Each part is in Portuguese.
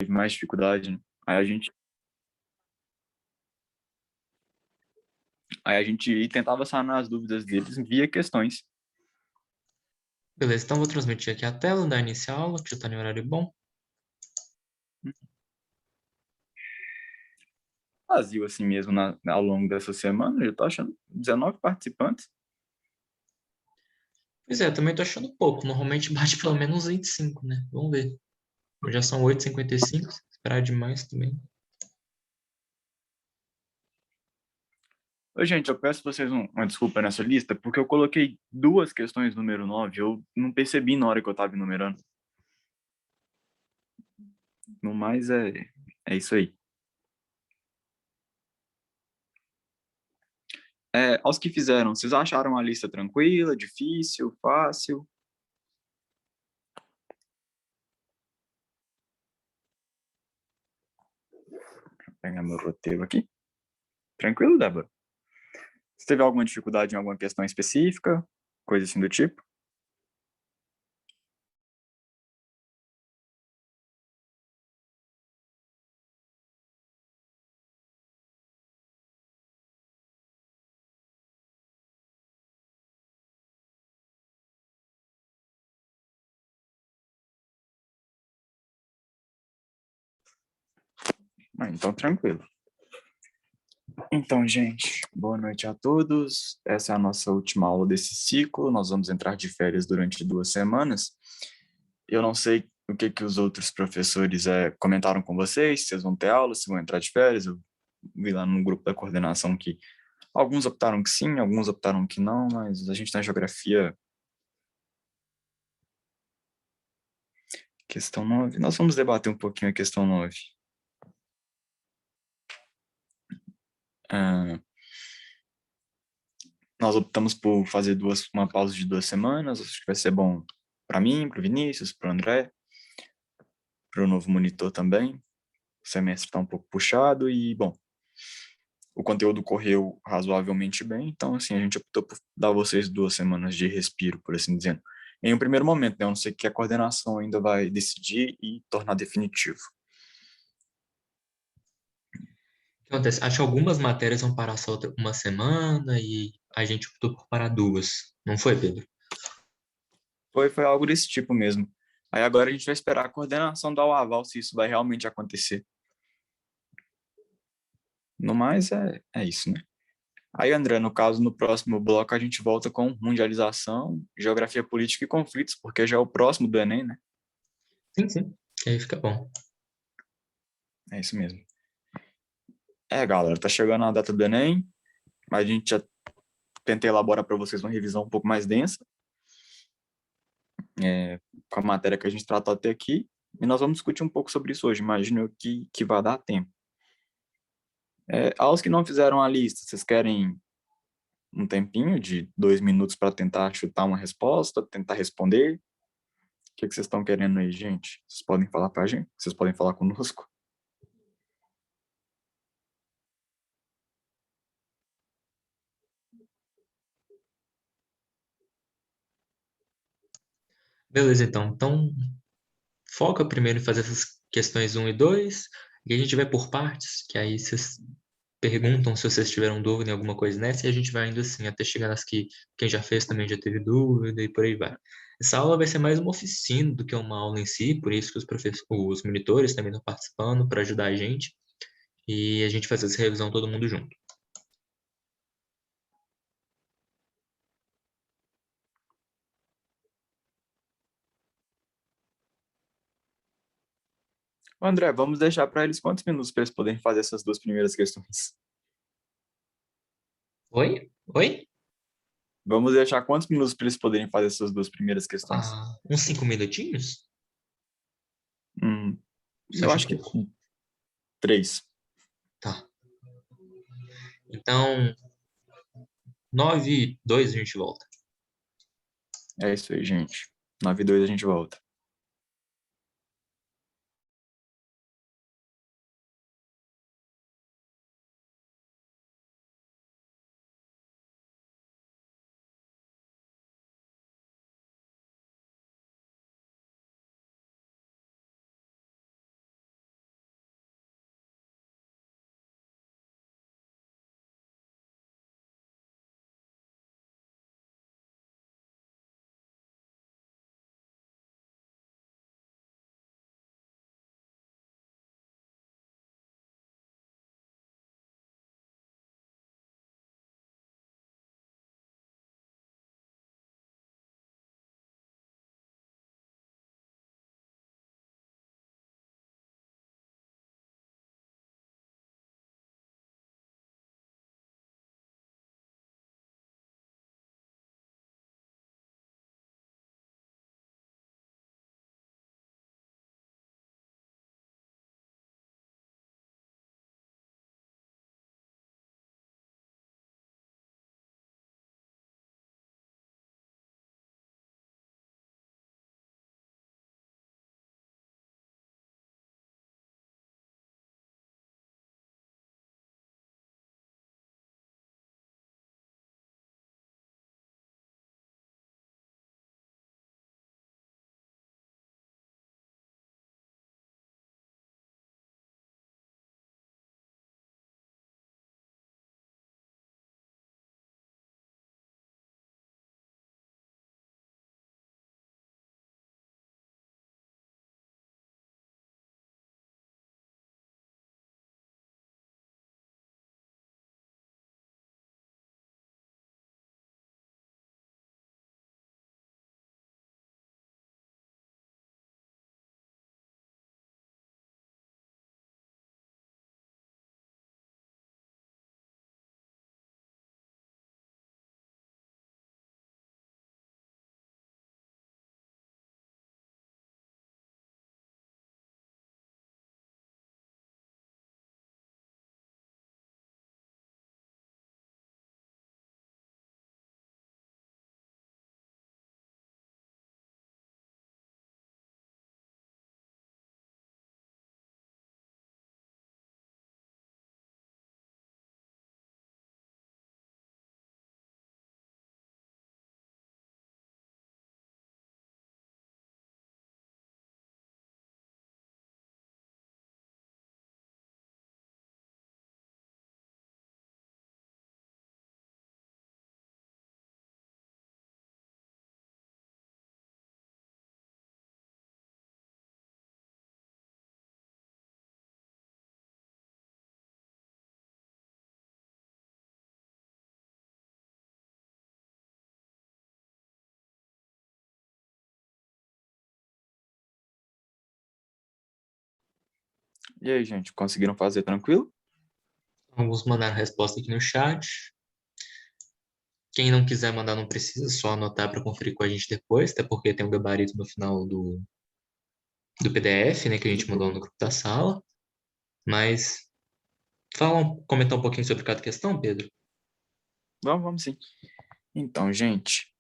teve mais dificuldade, né? Aí a gente tentava sanar as dúvidas deles via questões. Beleza, então vou transmitir aqui a tela da início a aula, que já tá em horário bom. Vazio assim mesmo ao longo dessa semana, eu tô achando 19 participantes. Pois é, também tô achando pouco. Normalmente bate pelo menos 25, né? Vamos ver. Já são 8h55, esperar demais também. Ô, gente, eu peço vocês uma desculpa nessa lista, porque eu coloquei duas questões número 9. Eu não percebi na hora que eu tava enumerando. No mais, é isso aí. Aos que fizeram, vocês acharam a lista tranquila, difícil, fácil? Vou pegar meu roteiro aqui. Tranquilo, Débora? Você teve alguma dificuldade em alguma questão específica? Coisa assim do tipo? Então, tranquilo. Então, gente, boa noite a todos. Essa é a nossa última aula desse ciclo. Nós vamos entrar de férias durante 2 semanas. Eu não sei o que que os outros professores comentaram com vocês, se vocês vão ter aula, se vão entrar de férias. Eu vi lá no grupo da coordenação que alguns optaram que sim, alguns optaram que não, mas a gente na geografia, questão 9. Nós vamos debater um pouquinho a questão 9. Ah, nós optamos por fazer uma pausa de 2 semanas. Acho que vai ser bom para mim, para o Vinícius, para o André, para o novo monitor também. O semestre está um pouco puxado e, bom, o conteúdo correu razoavelmente bem, então, assim, a gente optou por dar a vocês 2 semanas de respiro, por assim dizer. Em um primeiro momento, né? Eu não sei o que a coordenação ainda vai decidir e tornar definitivo. O que acontece? Acho que algumas matérias vão parar só uma semana e a gente optou por parar duas. Não foi, Pedro? Foi algo desse tipo mesmo. Aí agora a gente vai esperar a coordenação dar o aval se isso vai realmente acontecer. No mais, é isso, né? Aí, André, no caso, no próximo bloco a gente volta com mundialização, geografia política e conflitos, porque já é o próximo do Enem, né? Sim, sim. Que aí fica bom. É isso mesmo. Galera, tá chegando a data do Enem, mas a gente já tenta elaborar para vocês uma revisão um pouco mais densa, com a matéria que a gente tratou até aqui, e nós vamos discutir um pouco sobre isso hoje. Imagino que vai dar tempo. Aos que não fizeram a lista, vocês querem um tempinho de 2 minutos para tentar chutar uma resposta, tentar responder? O que vocês estão querendo aí, gente? Vocês podem falar para a gente? Vocês podem falar conosco? Beleza, então. Então, foca primeiro em fazer essas questões um e 2 e a gente vai por partes, que aí vocês perguntam se vocês tiveram dúvida em alguma coisa nessa, e a gente vai indo assim, até chegar nas que quem já fez também já teve dúvida e por aí vai. Essa aula vai ser mais uma oficina do que uma aula em si, por isso que os monitores também estão participando para ajudar a gente, e a gente faz essa revisão todo mundo junto. André, vamos deixar para eles quantos minutos para eles poderem fazer essas 2 primeiras questões? Oi? Oi? Vamos deixar quantos minutos para eles poderem fazer essas 2 primeiras questões? Uns 5 minutinhos? Hum, Você eu acha acho que pouco? 3. Tá. Então, 9h02 a gente volta. É isso aí, gente. 9h02 a gente volta. E aí, gente, conseguiram fazer tranquilo? Vamos mandar a resposta aqui no chat. Quem não quiser mandar não precisa, só anotar para conferir com a gente depois, até porque tem um gabarito no final do PDF, né, que a gente mandou no grupo da sala. Mas comentar um pouquinho sobre cada questão, Pedro? Vamos sim. Então, gente,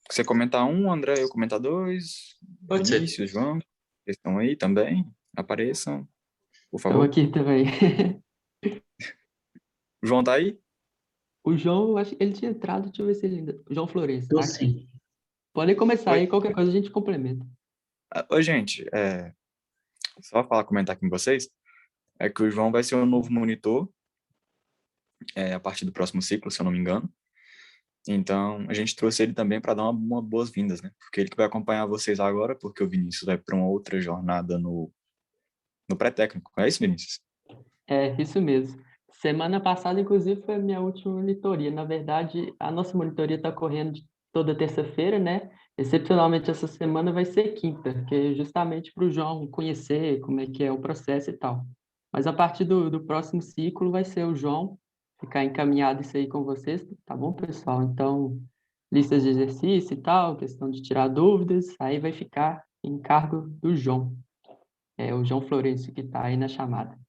você comentar um, André, eu comentar dois, Pode ser. Vinícius, João, vocês estão aí também, apareçam, por Estou favor. aqui também. O João tá aí? O João, eu acho que ele tinha entrado, deixa eu ver se ele ainda. O João Florencio, Tô tá aqui. sim. Podem começar Oi, aí, qualquer coisa a gente complementa. Oi, gente, só falar, comentar aqui com vocês, é que o João vai ser o novo monitor, a partir do próximo ciclo, se eu não me engano. Então, a gente trouxe ele também para dar uma boas-vindas, né? Porque ele que vai acompanhar vocês agora, porque o Vinícius vai para uma outra jornada no pré-técnico. É isso, Vinícius? É, isso mesmo. Semana passada, inclusive, foi a minha última monitoria. Na verdade, a nossa monitoria está correndo toda terça-feira, né? Excepcionalmente, essa semana vai ser quinta, que é justamente para o João conhecer como é que é o processo e tal. Mas a partir do próximo ciclo vai ser o João ficar encaminhado isso aí com vocês, tá bom, pessoal? Então, listas de exercício e tal, questão de tirar dúvidas, aí vai ficar em cargo do João. É o João Florencio que está aí na chamada.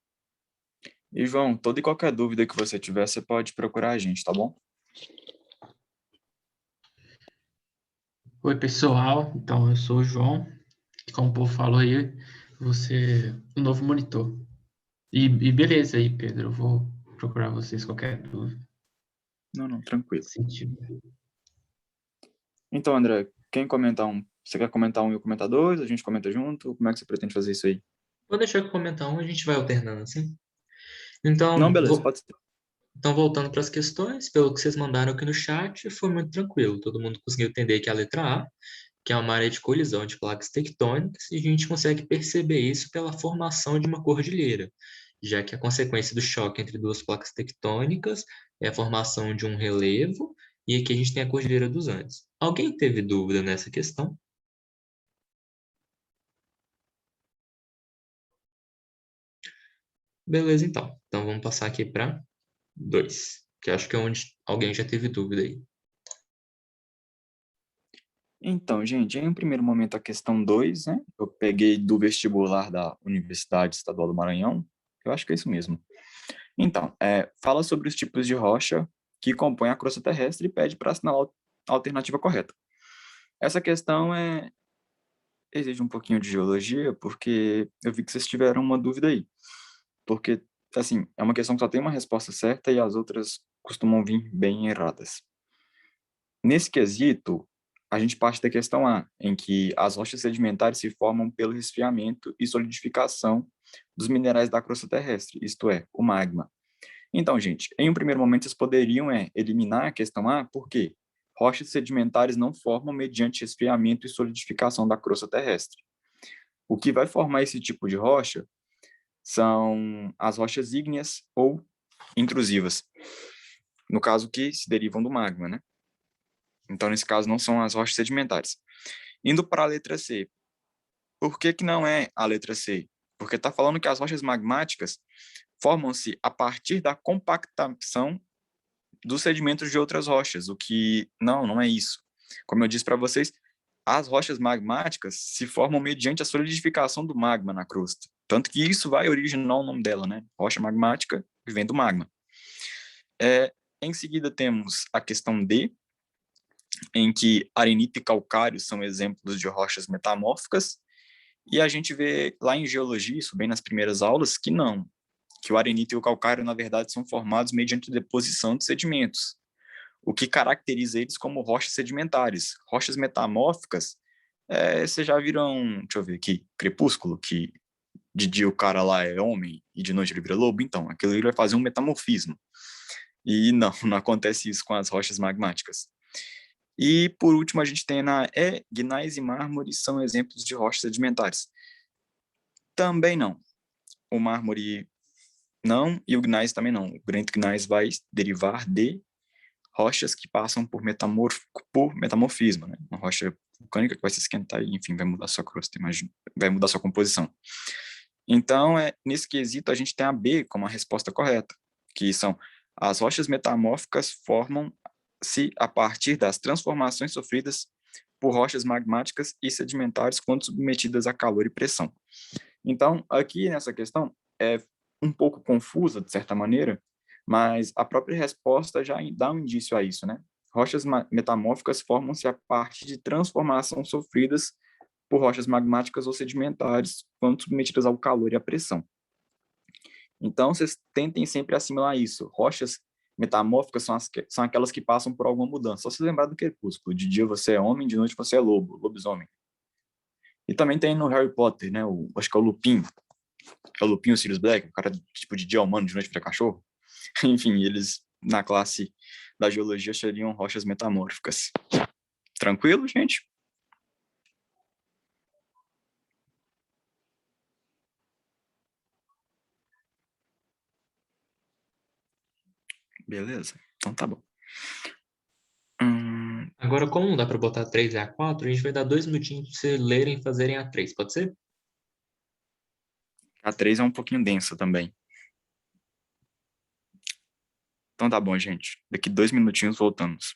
E, João, toda e qualquer dúvida que você tiver, você pode procurar a gente, tá bom? Oi, pessoal. Então, eu sou o João. Como o povo falou aí, você o novo monitor. E beleza aí, Pedro. Eu vou procurar vocês qualquer dúvida. Não, tranquilo. Sentido. Então, André, quem comentar um? Você quer comentar um e eu comentar dois? A gente comenta junto? Como é que você pretende fazer isso aí? Vou deixar eu comentar um, a gente vai alternando assim. Não, Então, beleza, pode ser. então voltando para as questões, pelo que vocês mandaram aqui no chat, foi muito tranquilo. Todo mundo conseguiu entender que a letra A, que é uma área de colisão de placas tectônicas, e a gente consegue perceber isso pela formação de uma cordilheira, já que a consequência do choque entre duas placas tectônicas é a formação de um relevo, e aqui a gente tem a Cordilheira dos Andes. Alguém teve dúvida nessa questão? Beleza, então. Então vamos passar aqui para 2, que acho que é onde alguém já teve dúvida aí. Então, gente, em um primeiro momento a questão 2, né? Eu peguei do vestibular da Universidade Estadual do Maranhão. Eu acho que é isso mesmo. Então, fala sobre os tipos de rocha que compõem a crosta terrestre e pede para assinar a alternativa correta. Essa questão exige um pouquinho de geologia, porque eu vi que vocês tiveram uma dúvida aí. Porque, assim, é uma questão que só tem uma resposta certa e as outras costumam vir bem erradas. Nesse quesito, a gente parte da questão A, em que as rochas sedimentares se formam pelo resfriamento e solidificação dos minerais da crosta terrestre, isto é, o magma. Então, gente, em um primeiro momento vocês poderiam eliminar a questão A, porque rochas sedimentares não formam mediante resfriamento e solidificação da crosta terrestre. O que vai formar esse tipo de rocha são as rochas ígneas ou intrusivas, no caso que se derivam do magma, né? Então, nesse caso, não são as rochas sedimentares. Indo para a letra C. Por que não é a letra C? Porque está falando que as rochas magmáticas formam-se a partir da compactação dos sedimentos de outras rochas, o que não é isso. Como eu disse para vocês, as rochas magmáticas se formam mediante a solidificação do magma na crosta. Tanto que isso vai originar o nome dela, né? Rocha magmática vem do magma. Em seguida temos a questão D, em que arenito e calcário são exemplos de rochas metamórficas, e a gente vê lá em geologia, isso bem nas primeiras aulas, que o arenito e o calcário, na verdade, são formados mediante deposição de sedimentos, o que caracteriza eles como rochas sedimentares. Rochas metamórficas, vocês já viram, deixa eu ver aqui, Crepúsculo, que de dia o cara lá é homem e de noite ele vira lobo? Então, aquilo ali vai fazer um metamorfismo. E não acontece isso com as rochas magmáticas. E, por último, a gente tem na E, gnais e mármores são exemplos de rochas sedimentares. Também não. O mármore não e o gnais também não. O granito gnais vai derivar de rochas que passam por metamorfismo, né? Uma rocha vulcânica que vai se esquentar e, enfim, vai mudar sua crosta, imagina, vai mudar sua composição. Então, nesse quesito, a gente tem a B como a resposta correta, que são as rochas metamórficas formam-se a partir das transformações sofridas por rochas magmáticas e sedimentares quando submetidas a calor e pressão. Então, aqui nessa questão, é um pouco confusa, de certa maneira, mas a própria resposta já dá um indício a isso, né? Rochas metamórficas formam-se a partir de transformações sofridas por rochas magmáticas ou sedimentares quando submetidas ao calor e à pressão. Então, vocês tentem sempre assimilar isso. Rochas metamórficas são aquelas que passam por alguma mudança. Só se lembrar do Crepúsculo. De dia você é homem, de noite você é lobo, lobisomem. E também tem no Harry Potter, né? Acho que é o Lupin. É o Lupin, o Sirius Black, o cara tipo de dia é humano, de noite vira cachorro. Enfim, eles na classe da geologia seriam rochas metamórficas. Tranquilo, gente? Beleza? Então tá bom. Agora, como não dá para botar 3 e A4, a gente vai dar 2 minutinhos para vocês lerem e fazerem A3, pode ser? A 3 é um pouquinho densa também. Então tá bom, gente. Daqui 2 minutinhos voltamos.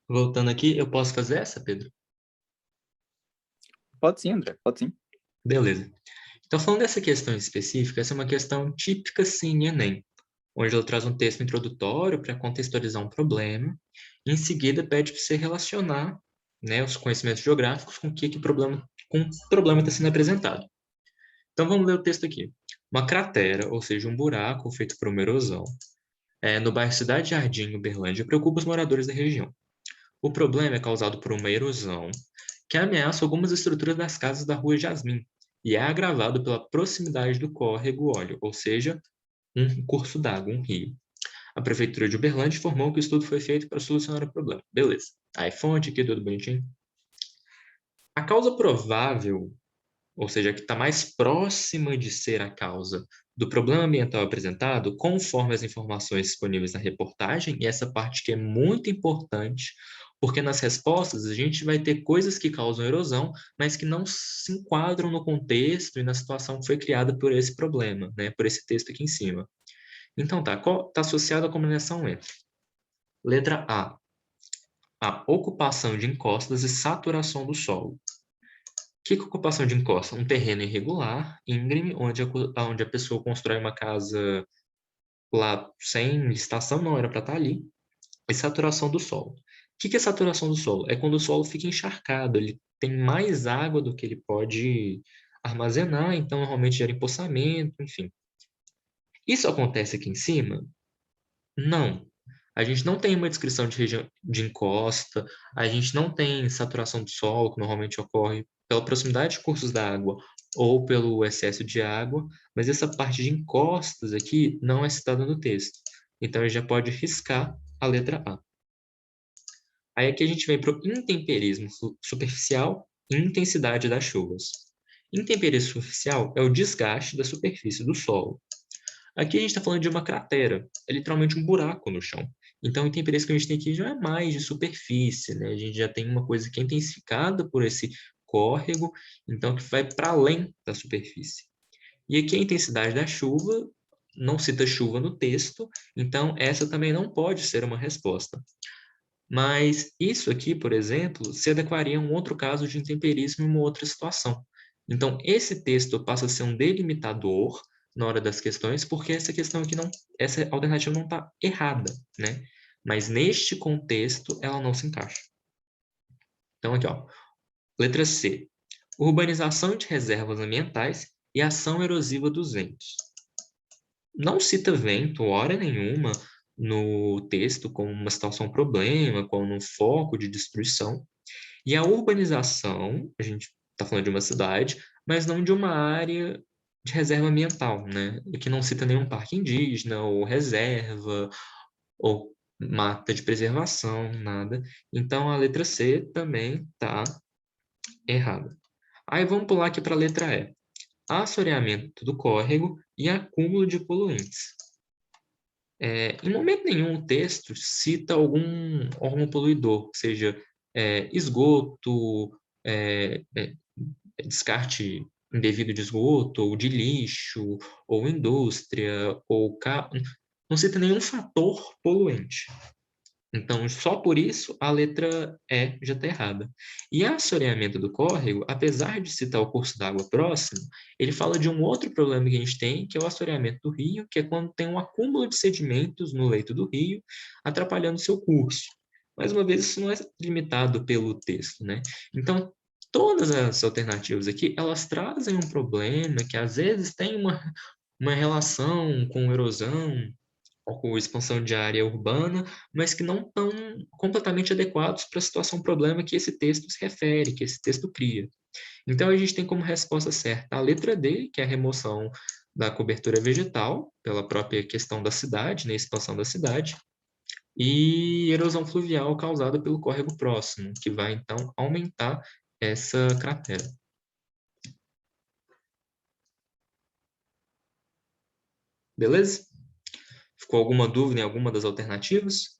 Voltando aqui, eu posso fazer essa, Pedro? Pode sim, André, pode sim. Beleza. Então, falando dessa questão específica, essa é uma questão típica, sim, em Enem, onde ela traz um texto introdutório para contextualizar um problema, e em seguida pede para você relacionar, né, os conhecimentos geográficos com com o problema está sendo apresentado. Então, vamos ler o texto aqui. Uma cratera, ou seja, um buraco feito por uma erosão, no bairro Cidade Jardim, Uberlândia, preocupa os moradores da região. O problema é causado por uma erosão que ameaça algumas estruturas das casas da rua Jasmim e é agravado pela proximidade do córrego Óleo, ou seja, um curso d'água, um rio. A Prefeitura de Uberlândia informou que o estudo foi feito para solucionar o problema. Beleza. Aí, fonte aqui, tudo bonitinho. A causa provável, ou seja, que está mais próxima de ser a causa do problema ambiental apresentado, conforme as informações disponíveis na reportagem, e essa parte que é muito importante, porque nas respostas a gente vai ter coisas que causam erosão, mas que não se enquadram no contexto e na situação que foi criada por esse problema, né, por esse texto aqui em cima. Então tá, qual está associado à combinação entre? Letra A ocupação de encostas e saturação do solo. O que é ocupação de encosta? Um terreno irregular, íngreme, onde a pessoa constrói uma casa lá sem licitação, não era para estar ali. e saturação do solo. O que é saturação do solo? É quando o solo fica encharcado, ele tem mais água do que ele pode armazenar, então normalmente gera empoçamento, enfim. Isso acontece aqui em cima? Não. A gente não tem uma descrição de região de encosta, a gente não tem saturação do solo, que normalmente ocorre pela proximidade de cursos d'água ou pelo excesso de água, mas essa parte de encostas aqui não é citada no texto. Então, a gente já pode riscar a letra A. Aí aqui a gente vem para o intemperismo superficial e intensidade das chuvas. Intemperismo superficial é o desgaste da superfície do solo. Aqui a gente está falando de uma cratera, é literalmente um buraco no chão. Então, o intemperismo que a gente tem aqui já é mais de superfície, né? A gente já tem uma coisa que é intensificada por esse córrego, então que vai para além da superfície. E aqui a intensidade da chuva, não cita chuva no texto, então essa também não pode ser uma resposta. Mas isso aqui, por exemplo, se adequaria a um outro caso de intemperismo em uma outra situação. Então, esse texto passa a ser um delimitador na hora das questões, porque essa questão aqui não, essa alternativa não está errada, né? Mas neste contexto, ela não se encaixa. Então, aqui, ó, letra C. Urbanização de reservas ambientais e ação erosiva dos ventos. Não cita vento, hora nenhuma, no texto como uma situação problema, como um foco de destruição. E a urbanização, a gente está falando de uma cidade, mas não de uma área de reserva ambiental, né? E que não cita nenhum parque indígena, ou reserva, ou mata de preservação, nada. Então, a letra C também está errada. Aí vamos pular aqui para a letra E. Assoreamento do córrego e acúmulo de poluentes. Em momento nenhum o texto cita algum órgão poluidor, seja esgoto, descarte indevido de esgoto, ou de lixo, ou indústria, ou carro. Não cita nenhum fator poluente. Então, só por isso, a letra E já está errada. E assoreamento do córrego, apesar de citar o curso d'água próximo, ele fala de um outro problema que a gente tem, que é o assoreamento do rio, que é quando tem um acúmulo de sedimentos no leito do rio, atrapalhando seu curso. Mais uma vez, isso não é limitado pelo texto, né? Então, todas as alternativas aqui, elas trazem um problema que às vezes tem uma relação com erosão, com expansão de área urbana, mas que não estão completamente adequados para a situação problema que esse texto se refere, que esse texto cria. Então, a gente tem como resposta certa a letra D, que é a remoção da cobertura vegetal, pela própria questão da cidade, né, expansão da cidade, e erosão fluvial causada pelo córrego próximo, que vai, então, aumentar essa cratera. Beleza? Ficou alguma dúvida em alguma das alternativas?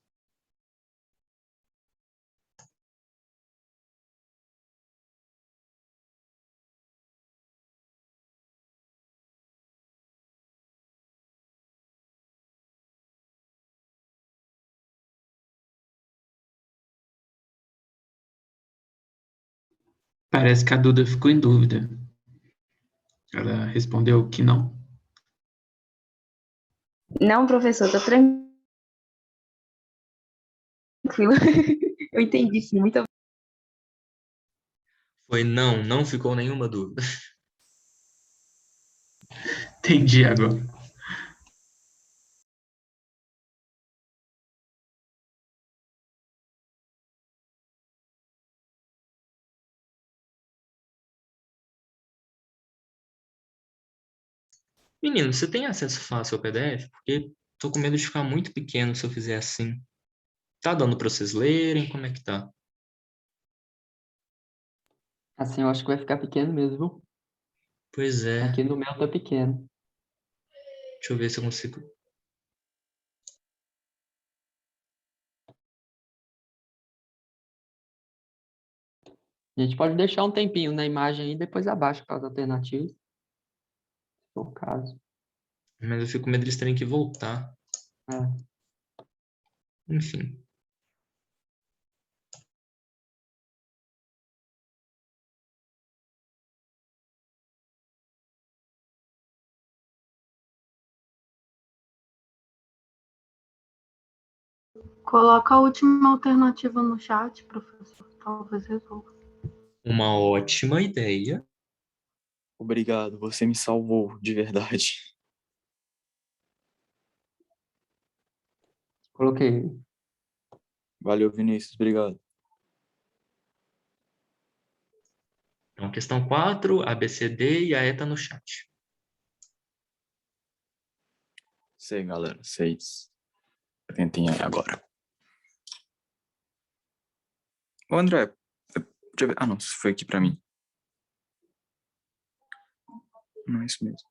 Parece que a Duda ficou em dúvida. Ela respondeu que não. Não, professor, tô tranquilo. Eu entendi, sim. Muito Foi não, não ficou nenhuma dúvida. Entendi agora. Menino, você tem acesso fácil ao PDF? Porque tô com medo de ficar muito pequeno se eu fizer assim. Tá dando para vocês lerem? Como é que tá? Assim, eu acho que vai ficar pequeno mesmo, viu? Pois é. Aqui no meu tá pequeno. Deixa eu ver se eu consigo. A gente pode deixar um tempinho na imagem aí e depois abaixa para as alternativas, se for o caso. Mas eu fico com medo de eles terem que voltar. É. Enfim. Coloca a última alternativa no chat, professor. Talvez resolva. Uma ótima ideia. Obrigado, você me salvou, de verdade. Coloquei. Valeu, Vinícius, obrigado. Então, questão 4, A, B, C, D e a E tá no chat. Sei, galera, 6. Tentem aí agora. Ô, André, deixa eu ver. Ah, não, isso foi aqui pra mim. Não é isso mesmo.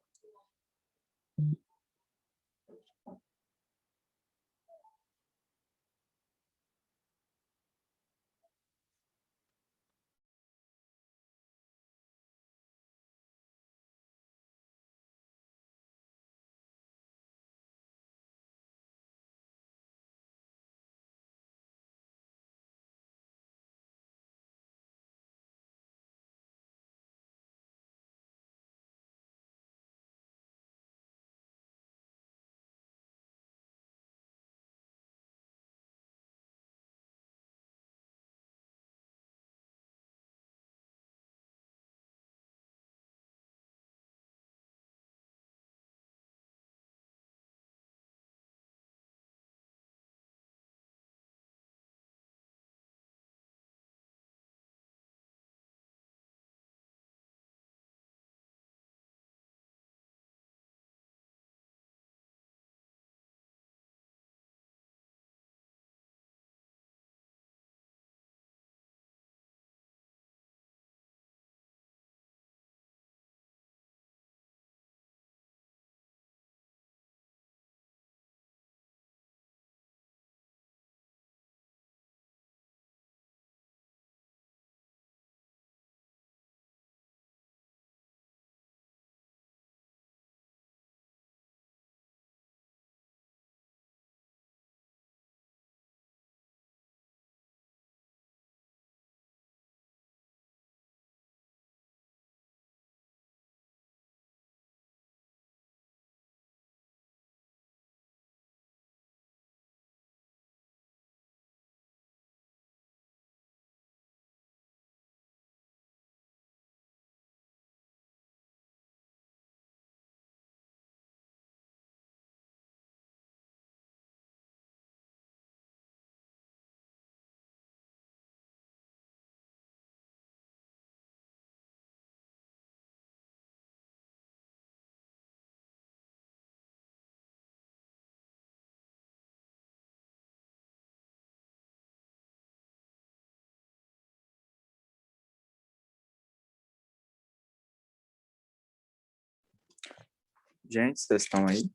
Gente, vocês estão aí?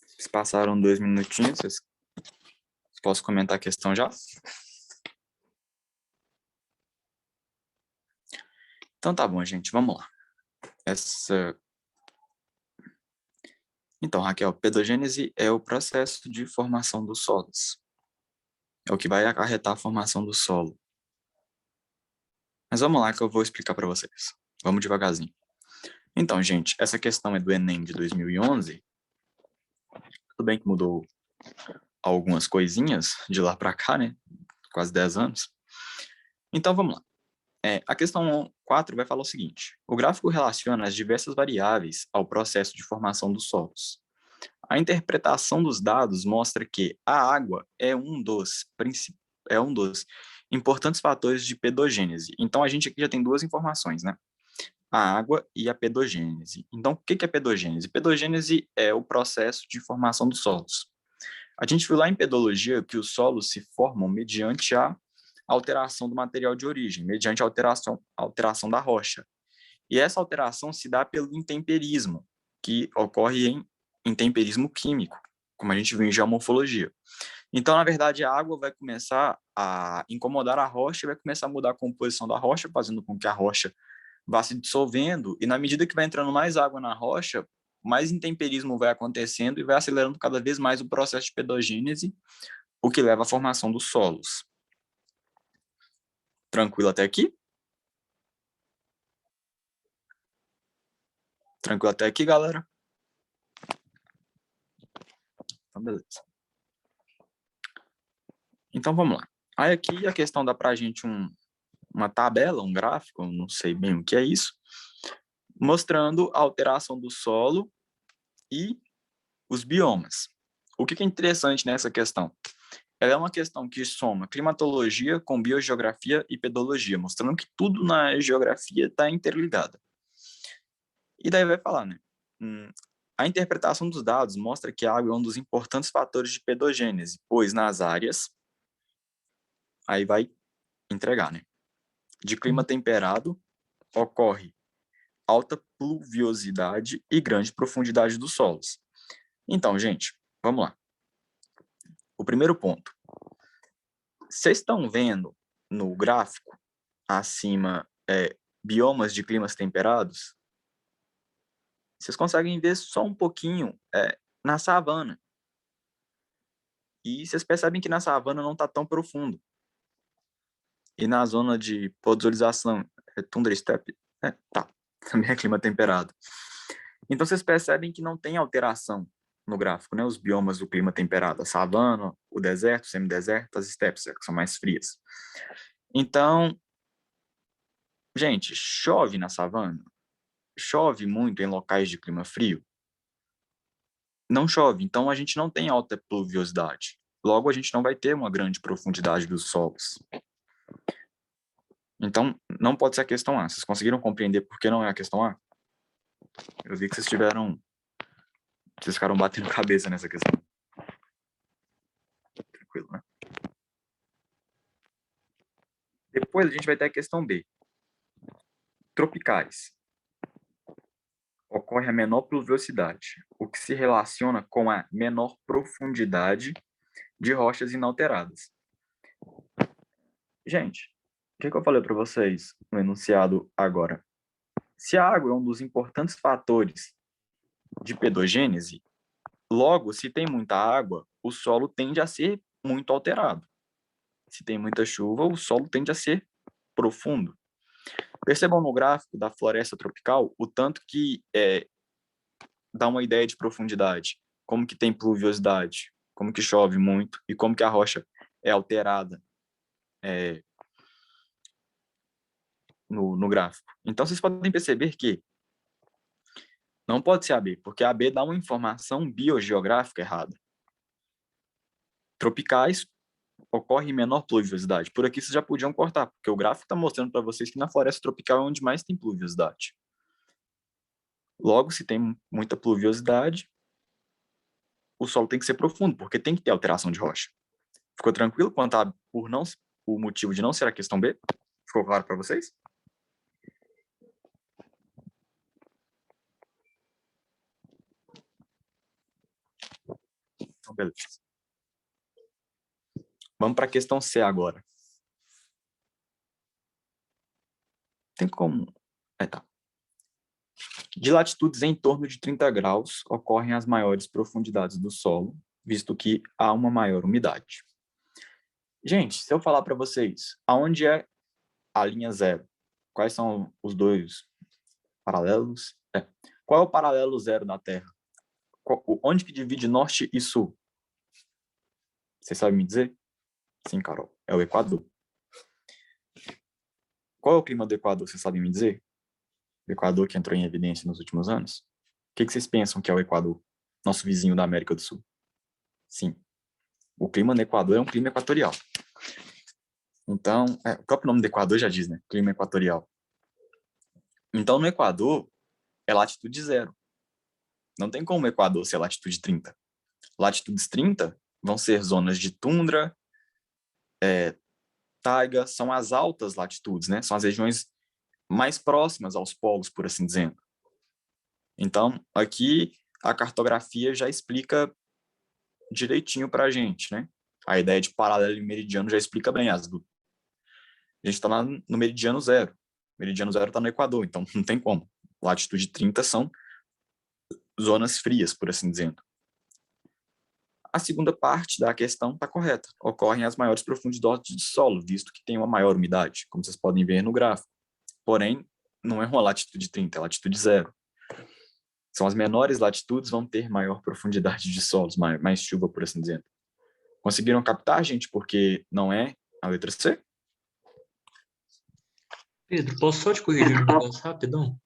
Vocês passaram 2 minutinhos, posso comentar a questão já? Então tá bom, gente, vamos lá. Então, Raquel, pedogênese é o processo de formação dos solos. É o que vai acarretar a formação do solo. Mas vamos lá que eu vou explicar para vocês. Vamos devagarzinho. Então, gente, essa questão é do Enem de 2011. Tudo bem que mudou algumas coisinhas de lá para cá, né? Quase 10 anos. Então, vamos lá. A questão 4 vai falar o seguinte. O gráfico relaciona as diversas variáveis ao processo de formação dos solos. A interpretação dos dados mostra que a água é um dos importantes fatores de pedogênese. Então, a gente aqui já tem duas informações, né? A água e a pedogênese. Então, o que é pedogênese? Pedogênese é o processo de formação dos solos. A gente viu lá em pedologia que os solos se formam mediante a alteração do material de origem, mediante a alteração da rocha. E essa alteração se dá pelo intemperismo, que ocorre em intemperismo químico, como a gente viu em geomorfologia. Então, na verdade, a água vai começar a incomodar a rocha e vai começar a mudar a composição da rocha, fazendo com que a rocha vá se dissolvendo, e na medida que vai entrando mais água na rocha, mais intemperismo vai acontecendo e vai acelerando cada vez mais o processo de pedogênese, o que leva à formação dos solos. Tranquilo até aqui? Tranquilo até aqui, galera? Então, beleza. Então, vamos lá. Aí aqui a questão dá para a gente uma tabela, um gráfico, eu não sei bem o que é isso, mostrando a alteração do solo e os biomas. O que é interessante nessa questão? Ela é uma questão que soma climatologia com biogeografia e pedologia, mostrando que tudo na geografia está interligado. E daí vai falar, né? A interpretação dos dados mostra que a água é um dos importantes fatores de pedogênese, pois nas áreas, aí vai entregar, né? De clima temperado, ocorre alta pluviosidade e grande profundidade dos solos. Então, gente, vamos lá. O primeiro ponto. Vocês estão vendo no gráfico, acima, biomas de climas temperados? Vocês conseguem ver só um pouquinho na savana. E vocês percebem que na savana não está tão profundo. E na zona de podolização, tundra steppe, também é clima temperado. Então vocês percebem que não tem alteração no gráfico, né? Os biomas do clima temperado, a savana, o deserto, o semideserto, as estepes, que são mais frias. Então, gente, chove na savana? Chove muito em locais de clima frio? Não chove, então a gente não tem alta pluviosidade. Logo, a gente não vai ter uma grande profundidade dos solos. Então, não pode ser a questão A. Vocês conseguiram compreender por que não é a questão A? Eu vi que vocês ficaram batendo cabeça nessa questão. Tranquilo, né? Depois a gente vai ter a questão B. Tropicais. Ocorre a menor pluviosidade, o que se relaciona com a menor profundidade de rochas inalteradas. Gente, o que eu falei para vocês no enunciado agora? Se a água é um dos importantes fatores de pedogênese, logo, se tem muita água, o solo tende a ser muito alterado. Se tem muita chuva, o solo tende a ser profundo. Percebam no gráfico da floresta tropical o tanto que dá uma ideia de profundidade, como que tem pluviosidade, como que chove muito e como que a rocha é alterada no gráfico. Então, vocês podem perceber que não pode ser AB, porque AB dá uma informação biogeográfica errada. Tropicais ocorre menor pluviosidade. Por aqui vocês já podiam cortar, porque o gráfico está mostrando para vocês que na floresta tropical é onde mais tem pluviosidade. Logo, se tem muita pluviosidade, o solo tem que ser profundo, porque tem que ter alteração de rocha. Ficou tranquilo quanto a o motivo de não ser a questão B? Ficou claro para vocês? Então, beleza. Vamos para a questão C agora. Tem como... tá. De latitudes em torno de 30 graus, ocorrem as maiores profundidades do solo, visto que há uma maior umidade. Gente, se eu falar para vocês, aonde é a linha zero? Quais são os dois paralelos? Qual é o paralelo zero da Terra? Onde que divide norte e sul? Vocês sabem me dizer? Sim, Carol, é o Equador. Qual é o clima do Equador? Vocês sabem me dizer? O Equador que entrou em evidência nos últimos anos? O que vocês pensam que é o Equador? Nosso vizinho da América do Sul. Sim. O clima no Equador é um clima equatorial. Então, o próprio nome do Equador já diz, né? Clima equatorial. Então, no Equador, é latitude zero. Não tem como o Equador ser latitude 30. Latitudes 30 vão ser zonas de tundra, taiga, são as altas latitudes, né? São as regiões mais próximas aos polos, por assim dizer. Então, aqui a cartografia já explica direitinho para a gente, né? A ideia de paralelo e meridiano já explica bem as duas. A gente está lá no meridiano zero. O meridiano zero está no Equador, então não tem como. Latitude 30 são zonas frias, por assim dizer. A segunda parte da questão está correta. Ocorrem as maiores profundidades de solo, visto que tem uma maior umidade, como vocês podem ver no gráfico. Porém, não é uma latitude 30, é latitude zero. São as menores latitudes vão ter maior profundidade de solos, mais chuva, por assim dizer. Conseguiram captar, gente, porque não é a letra C? Pedro, posso só te corrigir um negócio rapidão?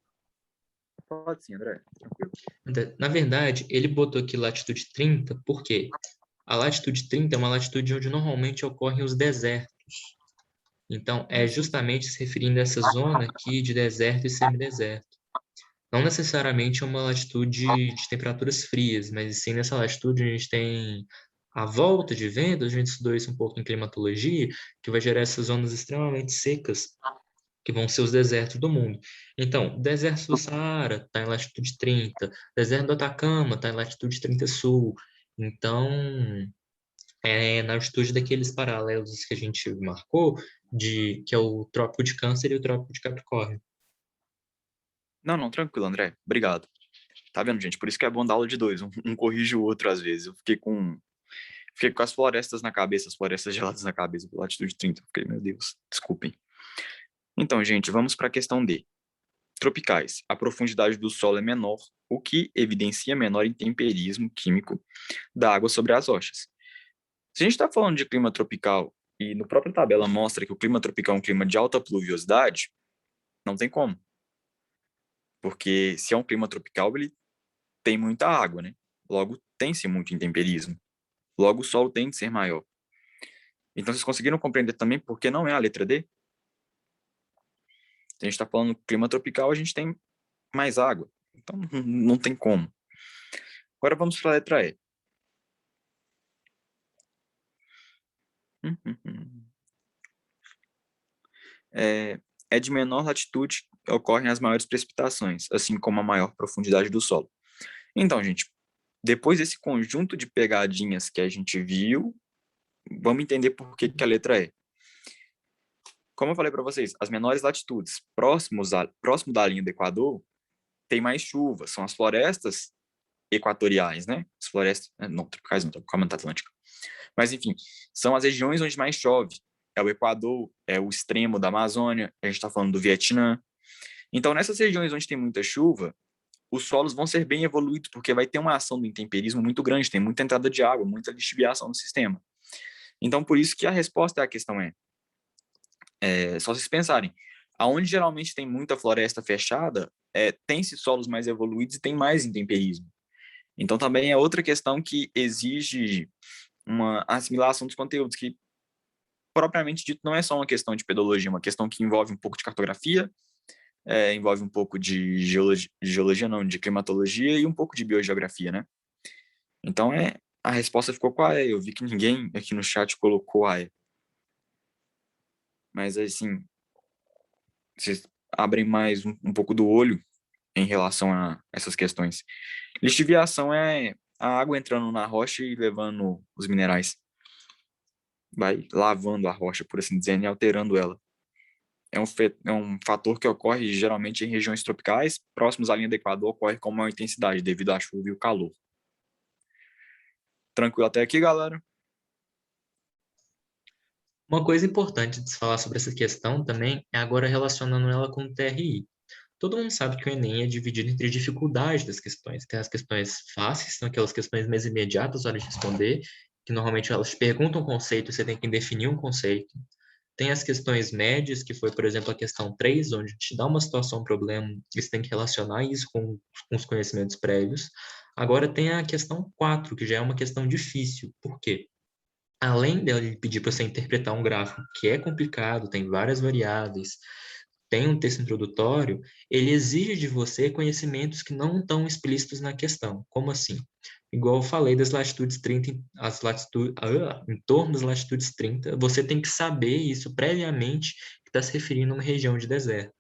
Pode sim, André. Tranquilo. Na verdade, ele botou aqui latitude 30, porque a latitude 30 é uma latitude onde normalmente ocorrem os desertos. Então, é justamente se referindo a essa zona aqui de deserto e semideserto. Não necessariamente é uma latitude de temperaturas frias, mas sim nessa latitude a gente tem a volta de ventos, a gente estudou isso um pouco em climatologia, que vai gerar essas zonas extremamente secas, que vão ser os desertos do mundo. Então, o deserto do Saara está em latitude 30, deserto do Atacama está em latitude 30 sul. Então, é na altitude daqueles paralelos que a gente marcou, que é o Trópico de Câncer e o Trópico de Capricórnio. Não, tranquilo, André. Obrigado. Tá vendo, gente? Por isso que é bom dar aula de dois. Um corrige o outro às vezes. Eu fiquei com as florestas na cabeça, as florestas geladas na cabeça, pela latitude 30. Fiquei, meu Deus, desculpem. Então, gente, vamos para a questão D. Tropicais. A profundidade do solo é menor, o que evidencia menor intemperismo químico da água sobre as rochas. Se a gente está falando de clima tropical e no própria tabela mostra que o clima tropical é um clima de alta pluviosidade, não tem como. Porque se é um clima tropical, ele tem muita água, né? Logo, tem-se muito intemperismo. Logo, o solo tem de ser maior. Então, vocês conseguiram compreender também por que não é a letra D? Se a gente está falando clima tropical, a gente tem mais água. Então, não tem como. Agora vamos para a letra E. É de menor latitude que ocorrem as maiores precipitações, assim como a maior profundidade do solo. Então, gente, depois desse conjunto de pegadinhas que a gente viu, vamos entender por que a letra E. Como eu falei para vocês, as menores latitudes próximo da linha do Equador tem mais chuva, são as florestas equatoriais, né? As florestas, não, tropicais não, tropical Atlântica. Mas, enfim, são as regiões onde mais chove. É o Equador, é o extremo da Amazônia, a gente está falando do Vietnã. Então, nessas regiões onde tem muita chuva, os solos vão ser bem evoluídos, porque vai ter uma ação do intemperismo muito grande, tem muita entrada de água, muita lixiviação no sistema. Então, por isso que a resposta à questão é só vocês pensarem, aonde geralmente tem muita floresta fechada, tem-se solos mais evoluídos e tem mais intemperismo. Então, também é outra questão que exige uma assimilação dos conteúdos, que propriamente dito não é só uma questão de pedologia, é uma questão que envolve um pouco de cartografia, envolve um pouco de geologia não, de climatologia e um pouco de biogeografia, né? Então, a resposta ficou com a E. Eu vi que ninguém aqui no chat colocou a E. Mas, assim, vocês abrem mais um pouco do olho em relação a essas questões. Lixiviação é a água entrando na rocha e levando os minerais. Vai lavando a rocha, por assim dizer, e alterando ela. É um fator que ocorre geralmente em regiões tropicais, próximos à linha do Equador, ocorre com maior intensidade devido à chuva e o calor. Tranquilo até aqui, galera? Uma coisa importante de se falar sobre essa questão também é agora relacionando ela com o TRI. Todo mundo sabe que o Enem é dividido entre dificuldades das questões. Tem as questões fáceis, são aquelas questões mais imediatas na hora de responder, que normalmente elas perguntam um conceito e você tem que definir um conceito. Tem as questões médias, que foi, por exemplo, a questão 3, onde te dá uma situação, um problema, e você tem que relacionar isso com os conhecimentos prévios. Agora tem a questão 4, que já é uma questão difícil. Por quê? Além dele pedir para você interpretar um gráfico que é complicado, tem várias variáveis, tem um texto introdutório, ele exige de você conhecimentos que não estão explícitos na questão. Como assim? Igual eu falei das latitudes 30, em torno das latitudes 30, você tem que saber isso previamente, que está se referindo a uma região de deserto.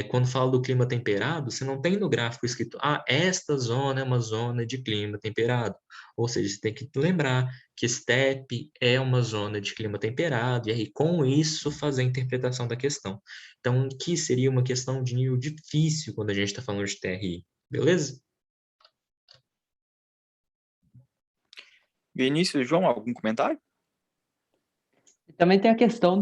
Quando fala do clima temperado, você não tem no gráfico escrito, esta zona é uma zona de clima temperado. Ou seja, você tem que lembrar que estepe é uma zona de clima temperado, e aí com isso fazer a interpretação da questão. Então, que seria uma questão de nível difícil quando a gente está falando de TRI, beleza? Vinícius, João, algum comentário? E também tem a questão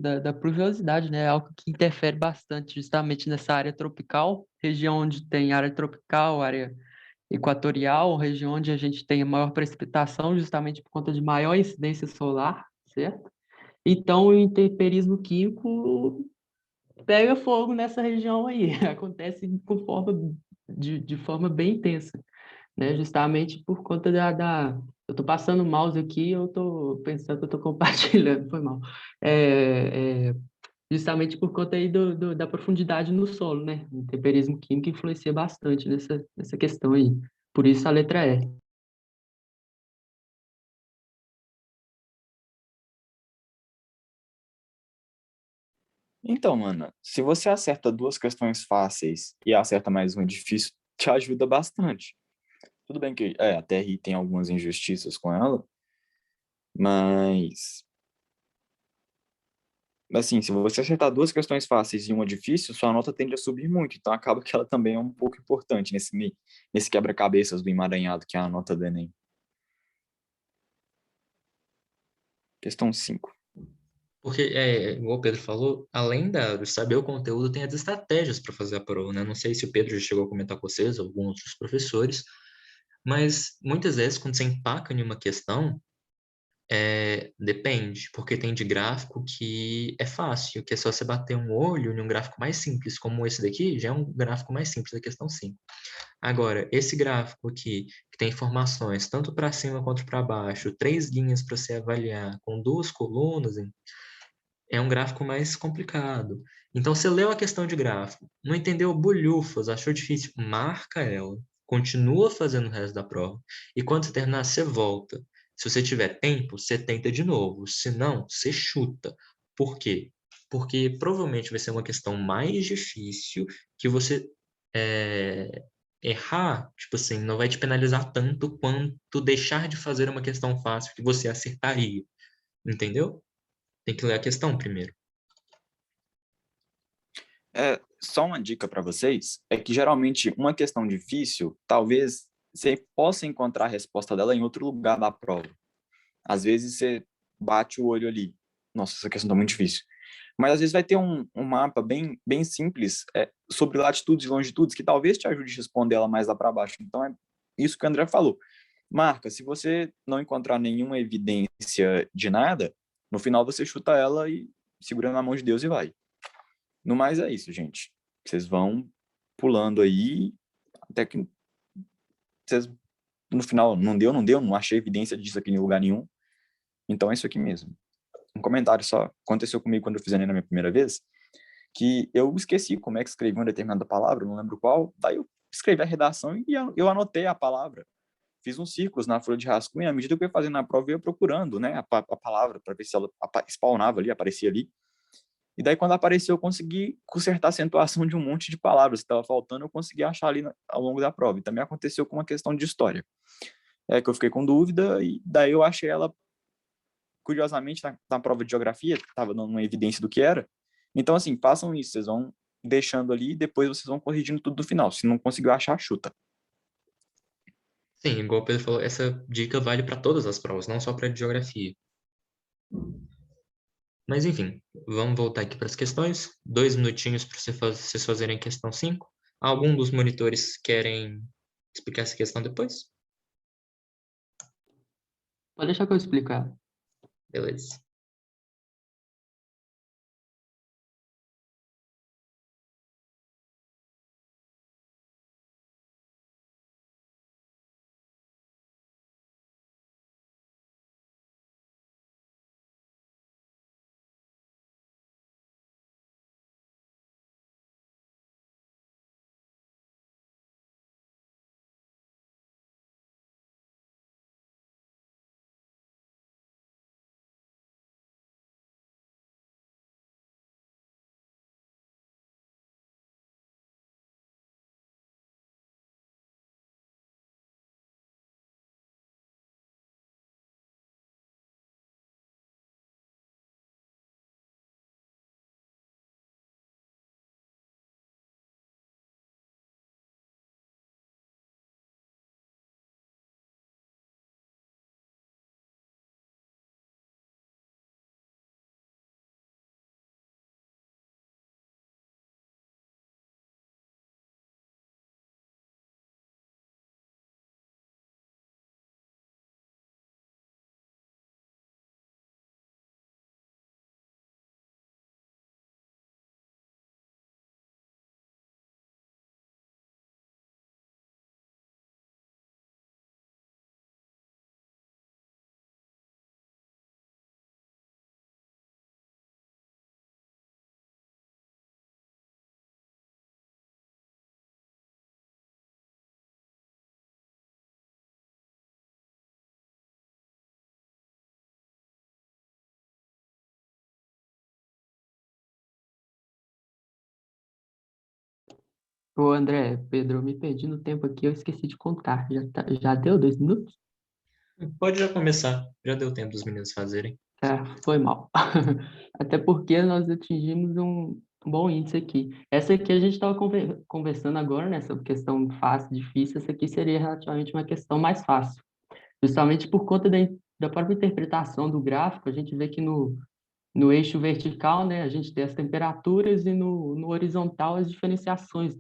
da pluviosidade, né? Algo que interfere bastante justamente nessa área tropical, região onde tem área tropical, área equatorial, região onde a gente tem a maior precipitação, justamente por conta de maior incidência solar, certo? Então, o intemperismo químico pega fogo nessa região aí, acontece de forma bem intensa, né? Justamente por conta eu estou passando o mouse aqui, eu estou pensando que eu estou compartilhando, foi mal. Justamente por conta aí da profundidade no solo, né? O temperismo químico influencia bastante nessa questão aí. Por isso a letra E. Então, mano, se você acerta duas questões fáceis e acerta mais uma difícil, te ajuda bastante. Tudo bem que a TRI tem algumas injustiças com ela, mas assim, se você acertar duas questões fáceis e uma difícil, sua nota tende a subir muito. Então acaba que ela também é um pouco importante nesse quebra-cabeças do emaranhado que é a nota do Enem. Questão 5. Porque, igual o Pedro falou, além de saber o conteúdo, tem as estratégias para fazer a prova, né? Não sei se o Pedro já chegou a comentar com vocês, ou alguns outros professores, mas muitas vezes, quando você empaca em uma questão, depende, porque tem de gráfico que é fácil, que é só você bater um olho em um gráfico mais simples, como esse daqui, já é um gráfico mais simples da questão 5. Agora, esse gráfico aqui, que tem informações tanto para cima quanto para baixo, três linhas para você avaliar, com duas colunas, é um gráfico mais complicado. Então, você leu a questão de gráfico, não entendeu bulhufas, achou difícil, marca ela, continua fazendo o resto da prova, e quando você terminar, você volta. Se você tiver tempo, você tenta de novo, se não, você chuta. Por quê? Porque provavelmente vai ser uma questão mais difícil que você errar, tipo assim, não vai te penalizar tanto quanto deixar de fazer uma questão fácil que você acertaria, entendeu? Tem que ler a questão primeiro. Só uma dica para vocês é que geralmente uma questão difícil, talvez você possa encontrar a resposta dela em outro lugar da prova. Às vezes você bate o olho ali, nossa, essa questão tá muito difícil. Mas às vezes vai ter um mapa bem simples sobre latitudes e longitudes que talvez te ajude a responder ela mais lá para baixo. Então é isso que o André falou. Marca, se você não encontrar nenhuma evidência de nada, no final você chuta ela e segura na mão de Deus e vai. No mais é isso, gente. Vocês vão pulando aí até que vocês, no final, não deu, não achei evidência disso aqui em lugar nenhum. Então é isso aqui mesmo. Um comentário só. Aconteceu comigo quando eu fiz Enem na minha primeira vez, que eu esqueci como é que escrevi uma determinada palavra, não lembro qual. Daí eu escrevi a redação e eu anotei a palavra. Fiz uns círculos na folha de rascunho, e à medida que eu ia fazendo na prova, eu ia procurando, né, a palavra para ver se ela spawnava ali, aparecia ali. E daí, quando apareceu, eu consegui consertar a acentuação de um monte de palavras que estava faltando, eu consegui achar ali ao longo da prova. E também aconteceu com uma questão de história, que eu fiquei com dúvida, e daí eu achei ela, curiosamente, na prova de geografia, estava dando uma evidência do que era. Então, assim, façam isso, vocês vão deixando ali, e depois vocês vão corrigindo tudo no final. Se não conseguiu achar, chuta. Sim, igual o Pedro falou, essa dica vale para todas as provas, não só para geografia. Mas enfim, vamos voltar aqui para as questões. 2 minutinhos para vocês fazerem a questão 5. Algum dos monitores querem explicar essa questão depois? Pode deixar que eu explicar. Beleza. Ô, André, Pedro, eu me perdi no tempo aqui, eu esqueci de contar. Já deu 2 minutos? Pode já começar. Já deu tempo dos meninos fazerem. É, foi mal. Até porque nós atingimos um bom índice aqui. Essa aqui a gente estava conversando agora, né, sobre questão fácil, difícil. Essa aqui seria relativamente uma questão mais fácil. Justamente por conta da própria interpretação do gráfico, a gente vê que no eixo vertical, né, a gente tem as temperaturas e no horizontal as diferenciações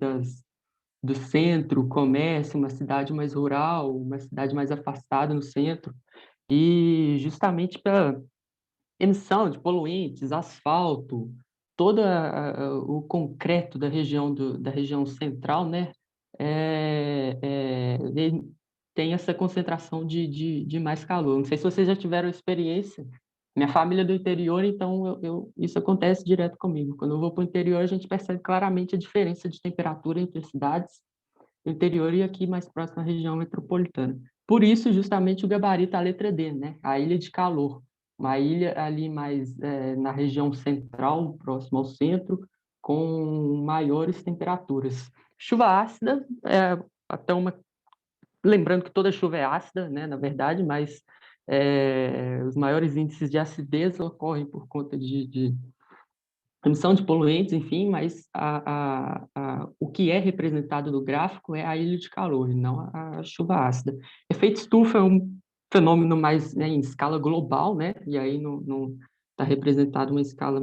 do centro, comércio, uma cidade mais rural, uma cidade mais afastada no centro. E justamente para emissão de poluentes, asfalto, todo o concreto da região da região central, né, ele tem essa concentração de mais calor. Não sei se vocês já tiveram experiência. Minha família é do interior, então isso acontece direto comigo. Quando eu vou para o interior, a gente percebe claramente a diferença de temperatura entre as cidades do interior e aqui mais próximo à região metropolitana. Por isso, justamente, o gabarito a letra D, né? A ilha de calor. Uma ilha ali mais na região central, próximo ao centro, com maiores temperaturas. Chuva ácida, até uma... Lembrando que toda chuva é ácida, né, na verdade, mas os maiores índices de acidez ocorrem por conta de emissão de poluentes, enfim, mas o que é representado no gráfico é a ilha de calor, e não a chuva ácida. Efeito estufa é um fenômeno mais, né, em escala global, né? E aí não está representado uma escala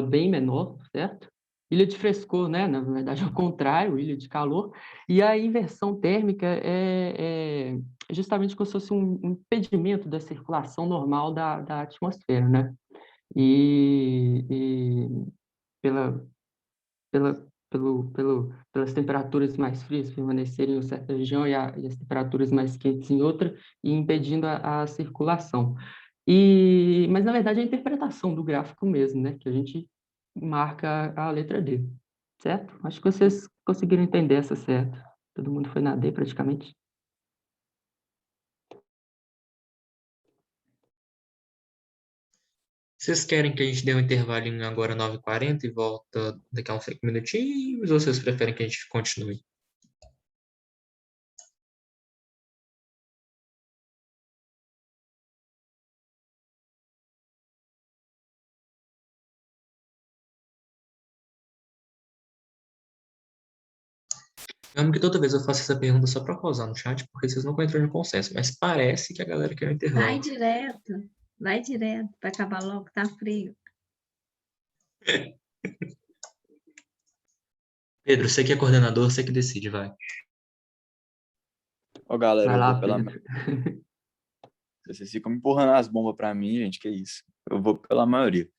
bem menor, certo? Ilha de frescor, né? Na verdade, é o contrário, ilha de calor. E a inversão térmica é justamente como se fosse um impedimento da circulação normal da atmosfera, né? E pela, pelas temperaturas mais frias permanecerem em uma certa região e as temperaturas mais quentes em outra, e impedindo a circulação. Mas, na verdade, é a interpretação do gráfico mesmo, né? Que a gente marca a letra D, certo? Acho que vocês conseguiram entender essa certo. Todo mundo foi na D, praticamente. Vocês querem que a gente dê um intervalinho agora 9h40 e volta daqui a uns 5 minutinhos? Ou vocês preferem que a gente continue? Eu amo que toda vez eu faço essa pergunta só para causar no chat, porque vocês nunca entram no consenso, mas parece que a galera quer um intervalo. Vai direto, para acabar logo, tá frio. Pedro, você que é coordenador, você que decide, vai. Ó, galera, Vai eu vou lá, pela... Pedro. Vocês ficam empurrando as bombas pra mim, gente, que isso. Eu vou pela maioria.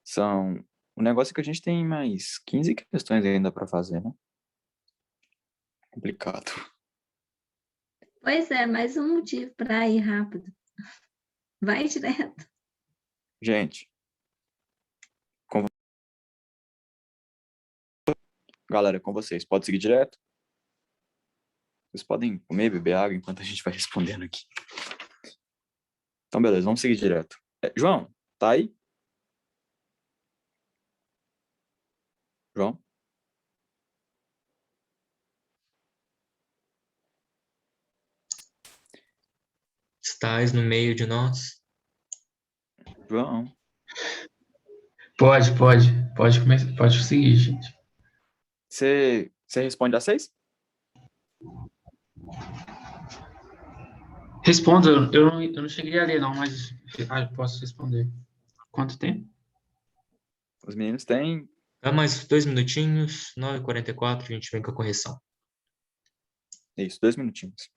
São... O negócio é que a gente tem mais 15 questões ainda pra fazer, né? Complicado. Pois é, mais um motivo para ir rápido. Vai direto. Gente, galera, com vocês. Pode seguir direto? Vocês podem comer, beber água enquanto a gente vai respondendo aqui. Então, beleza, vamos seguir direto. João, tá aí? João? Estás no meio de nós? João? Pode começar, pode seguir, gente. Você responde às 6? Respondo, eu não cheguei a ler, não, mas eu posso responder. Quanto tempo? Os meninos têm... Dá mais 2 minutinhos, 9h44, a gente vem com a correção. Isso, 2 minutinhos.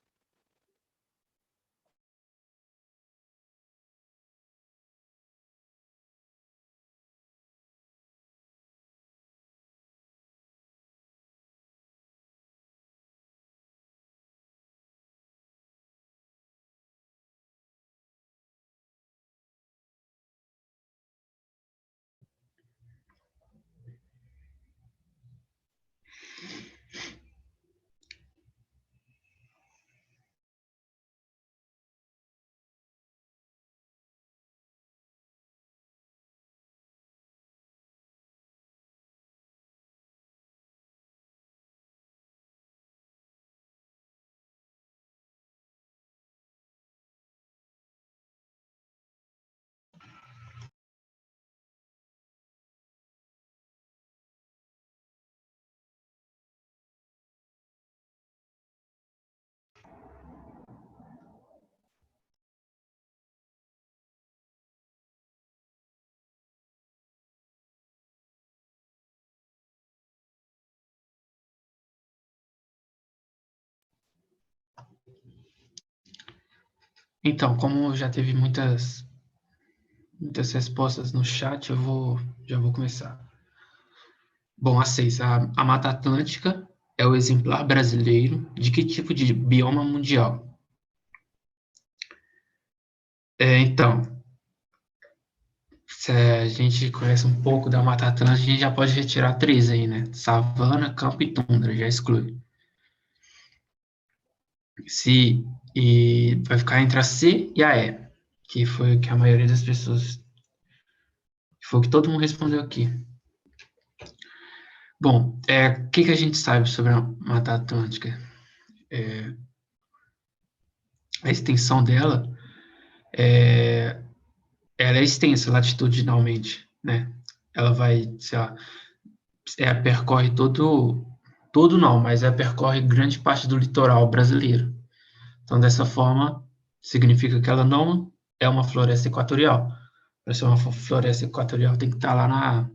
Então, como já teve muitas respostas no chat, já vou começar. Bom, a 6. A Mata Atlântica é o exemplar brasileiro de que tipo de bioma mundial? Então, se a gente conhece um pouco da Mata Atlântica, a gente já pode retirar 3 aí, né? Savana, campo e tundra, já exclui. E vai ficar entre a C e a E, que foi o que a maioria das pessoas, foi o que todo mundo respondeu aqui. Bom, o que a gente sabe sobre a Mata Atlântica? A extensão dela ela é extensa latitudinalmente, né? Ela vai, sei lá, percorre todo não, mas percorre grande parte do litoral brasileiro. Então, dessa forma, significa que ela não é uma floresta equatorial. Para ser uma floresta equatorial, tem que estar lá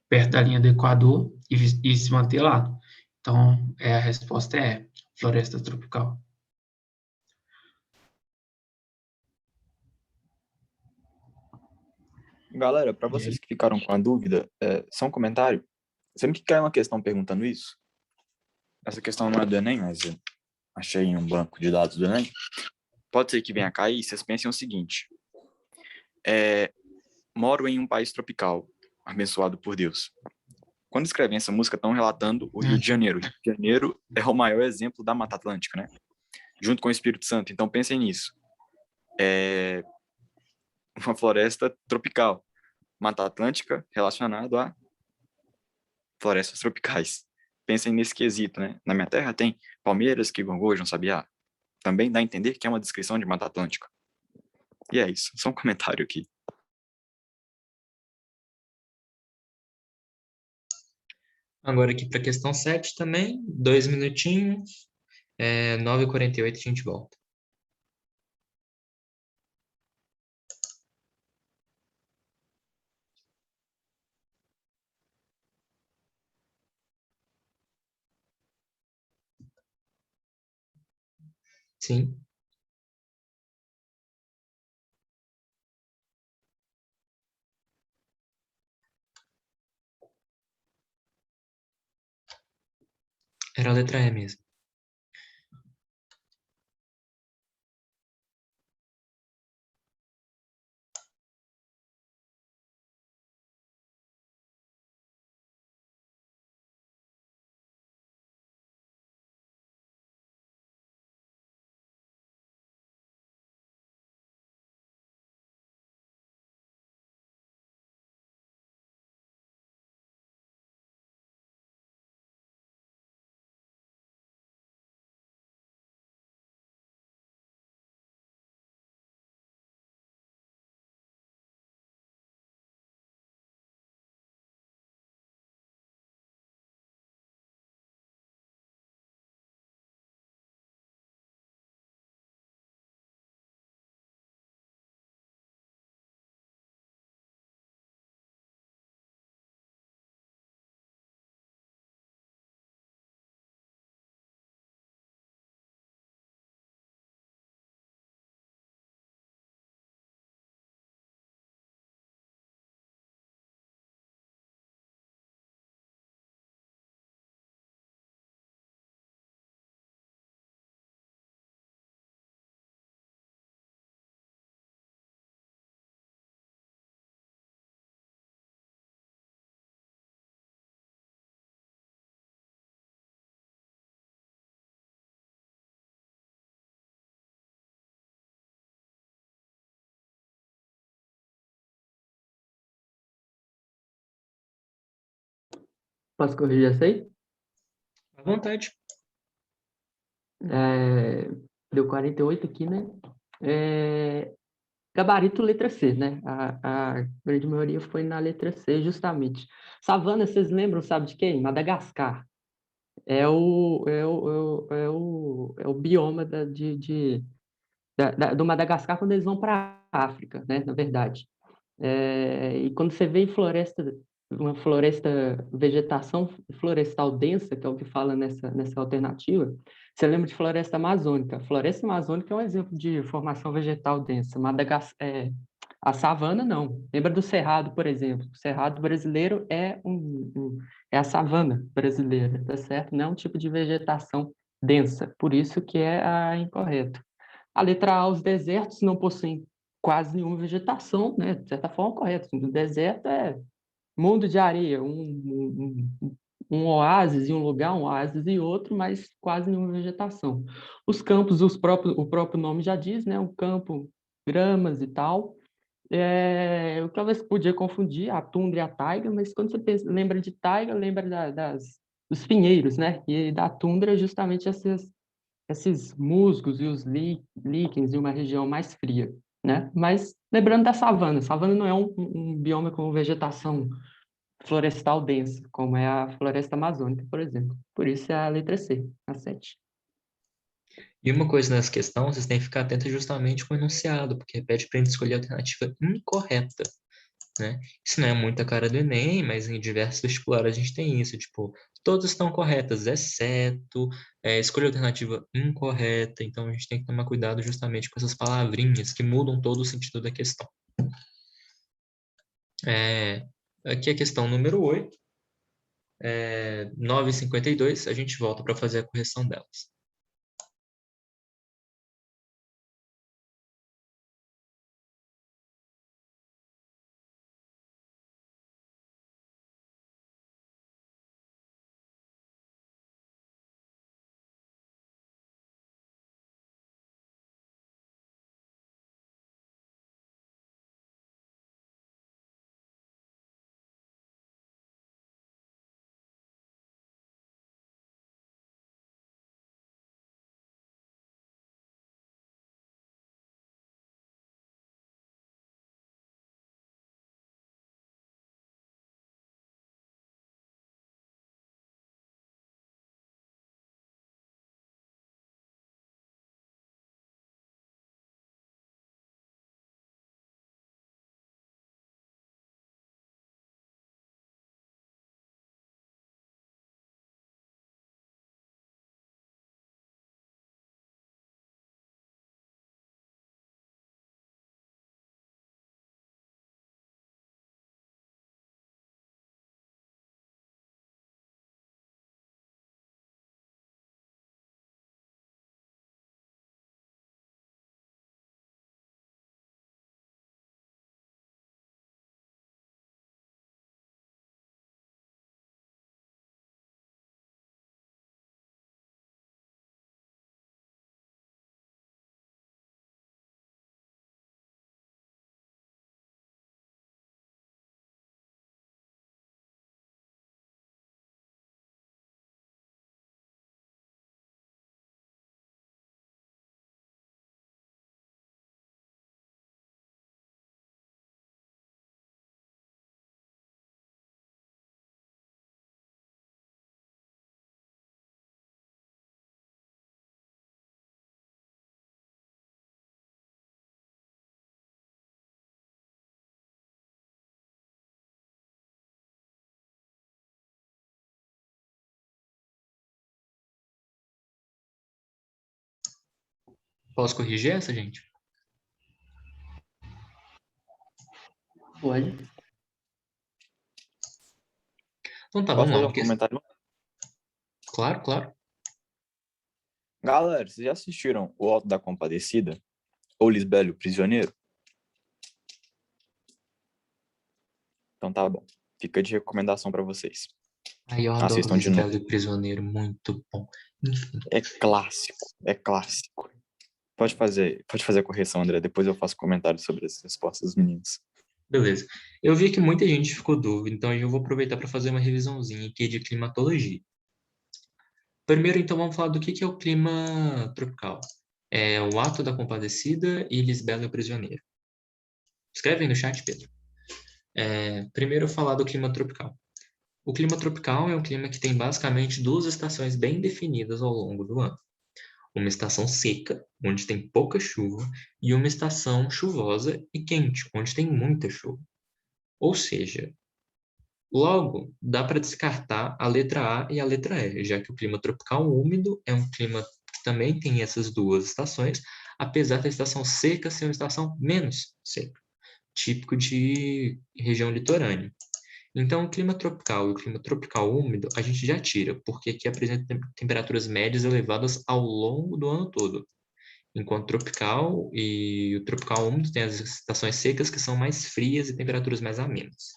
perto da linha do Equador e se manter lá. Então, a resposta é floresta tropical. Galera, para vocês que ficaram com a dúvida, só um comentário. Sempre que cai uma questão perguntando isso, essa questão não é do Enem, mas eu achei em um banco de dados do Enem, pode ser que venha a cair, vocês pensem o seguinte, moro em um país tropical, abençoado por Deus. Quando escrevem essa música, estão relatando o Rio de Janeiro. O Rio de Janeiro é o maior exemplo da Mata Atlântica, né? Junto com o Espírito Santo. Então, pensem nisso. É uma floresta tropical. Mata Atlântica relacionado a florestas tropicais. Pensem nesse quesito, né? Na minha terra tem palmeiras que gongojam sabiá. Também dá a entender que é uma descrição de Mata Atlântica. E é isso. Só um comentário aqui. Agora aqui para a questão 7 também, 2 minutinhos, 9h48 a gente volta. Sim. Era a letra E mesmo. Posso corrigir essa aí? À vontade. Deu 48 aqui, né? Gabarito letra C, né? A grande maioria foi na letra C, justamente. Savana, vocês lembram, sabe de quem? Madagascar. É o bioma do Madagascar quando eles vão para a África, né? Na verdade. E quando você vê em floresta uma floresta, vegetação florestal densa, que é o que fala nessa alternativa, você lembra de floresta amazônica. A floresta amazônica é um exemplo de formação vegetal densa. A savana, não. Lembra do cerrado, por exemplo. O cerrado brasileiro é a savana brasileira, tá certo? Não é um tipo de vegetação densa, por isso que é incorreto. A letra A, os desertos não possuem quase nenhuma vegetação, né? De certa forma, correto. O deserto é mundo de areia, um oásis em um lugar, um oásis em outro, mas quase nenhuma vegetação. Os campos, o próprio nome já diz, né? Um campo, gramas e tal. Eu talvez podia confundir a tundra e a taiga, mas quando você lembra de taiga, lembra dos pinheiros, né? E da tundra, justamente esses musgos e os líquens em uma região mais fria, né? Mas lembrando da savana, savana não é um bioma com vegetação florestal densa, como é a floresta amazônica, por exemplo. Por isso é a letra C, a 7. E uma coisa nessa questão, vocês têm que ficar atentos justamente com o enunciado, porque pede para a gente escolher a alternativa incorreta, né? Isso não é muito a cara do Enem, mas em diversos vestibulares a gente tem isso, tipo, todas estão corretas, exceto, escolha a alternativa incorreta, então a gente tem que tomar cuidado justamente com essas palavrinhas que mudam todo o sentido da questão. Aqui a questão número 8, 9h52, a gente volta para fazer a correção delas. Posso corrigir essa, gente? Pode. Então tá, Posso vamos fazer lá. um comentário? Claro, claro. Galera, vocês já assistiram O Alto da Compadecida? Ou Lisbela e o Prisioneiro? Então tá bom. Fica de recomendação para vocês. Ai, eu adoro Assistam de novo. Lisbela e o Prisioneiro, muito bom. Enfim. É clássico, é clássico. Pode fazer a correção, André. Depois eu faço comentários sobre as respostas dos meninos. Beleza. Eu vi que muita gente ficou dúvida, então eu vou aproveitar para fazer uma revisãozinha aqui de climatologia. Primeiro, então, vamos falar do que é o clima tropical. É o Ato da Compadecida e Lisbela e o Prisioneiro. Escreve aí no chat, Pedro. Primeiro, falar do clima tropical. O clima tropical é um clima que tem basicamente duas estações bem definidas ao longo do ano. Uma estação seca, onde tem pouca chuva, e uma estação chuvosa e quente, onde tem muita chuva. Ou seja, Logo, dá para descartar a letra A e a letra E, já que o clima tropical úmido é um clima que também tem essas duas estações, apesar da estação seca ser uma estação menos seca, típico de região litorânea. Então, o clima tropical e o clima tropical úmido a gente já tira, porque aqui apresenta temperaturas médias elevadas ao longo do ano todo. Enquanto tropical e o tropical úmido tem as estações secas que são mais frias e temperaturas mais amenas.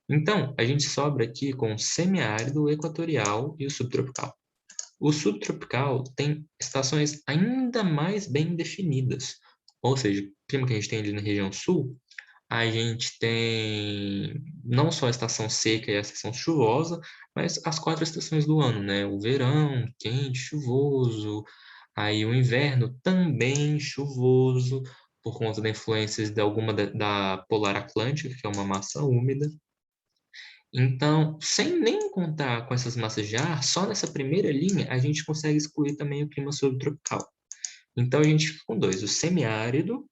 Então, a gente sobra aqui com o semiárido, o equatorial e o subtropical. O subtropical tem estações ainda mais bem definidas, ou seja, o clima que a gente tem ali na região sul, a gente tem não só a estação seca e a estação chuvosa, mas as 4 estações do ano, né? O verão, quente, chuvoso, aí o inverno também chuvoso, por conta da influência de alguma da polar atlântica, que é uma massa úmida. Então, sem nem contar com essas massas de ar, só nessa primeira linha a gente consegue excluir também o clima subtropical. Então, a gente fica com dois, o semiárido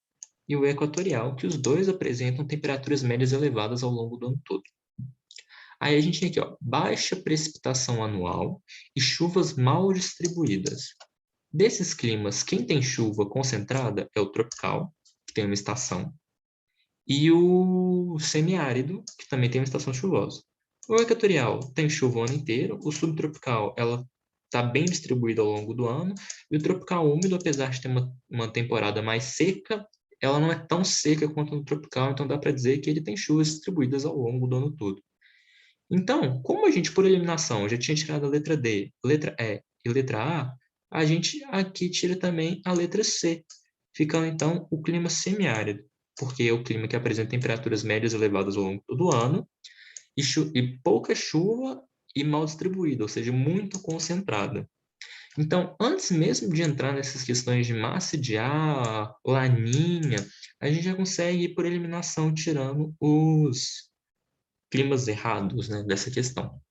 e o equatorial, que os dois apresentam temperaturas médias elevadas ao longo do ano todo. Aí a gente tem aqui, ó, baixa precipitação anual e chuvas mal distribuídas. Desses climas, quem tem chuva concentrada é o tropical, que tem uma estação, e o semiárido, que também tem uma estação chuvosa. O equatorial tem chuva o ano inteiro, o subtropical ela está bem distribuída ao longo do ano, e o tropical úmido, apesar de ter uma temporada mais seca, ela não é tão seca quanto no tropical, então dá para dizer que ele tem chuvas distribuídas ao longo do ano todo. Então, como a gente, por eliminação, já tinha tirado a letra D, letra E e letra A, a gente aqui tira também a letra C, ficando então o clima semiárido, porque é o clima que apresenta temperaturas médias elevadas ao longo do ano e pouca chuva e mal distribuída, ou seja, muito concentrada. Então, antes mesmo de entrar nessas questões de massa de ar, laninha, a gente já consegue ir por eliminação tirando os climas errados, né, dessa questão.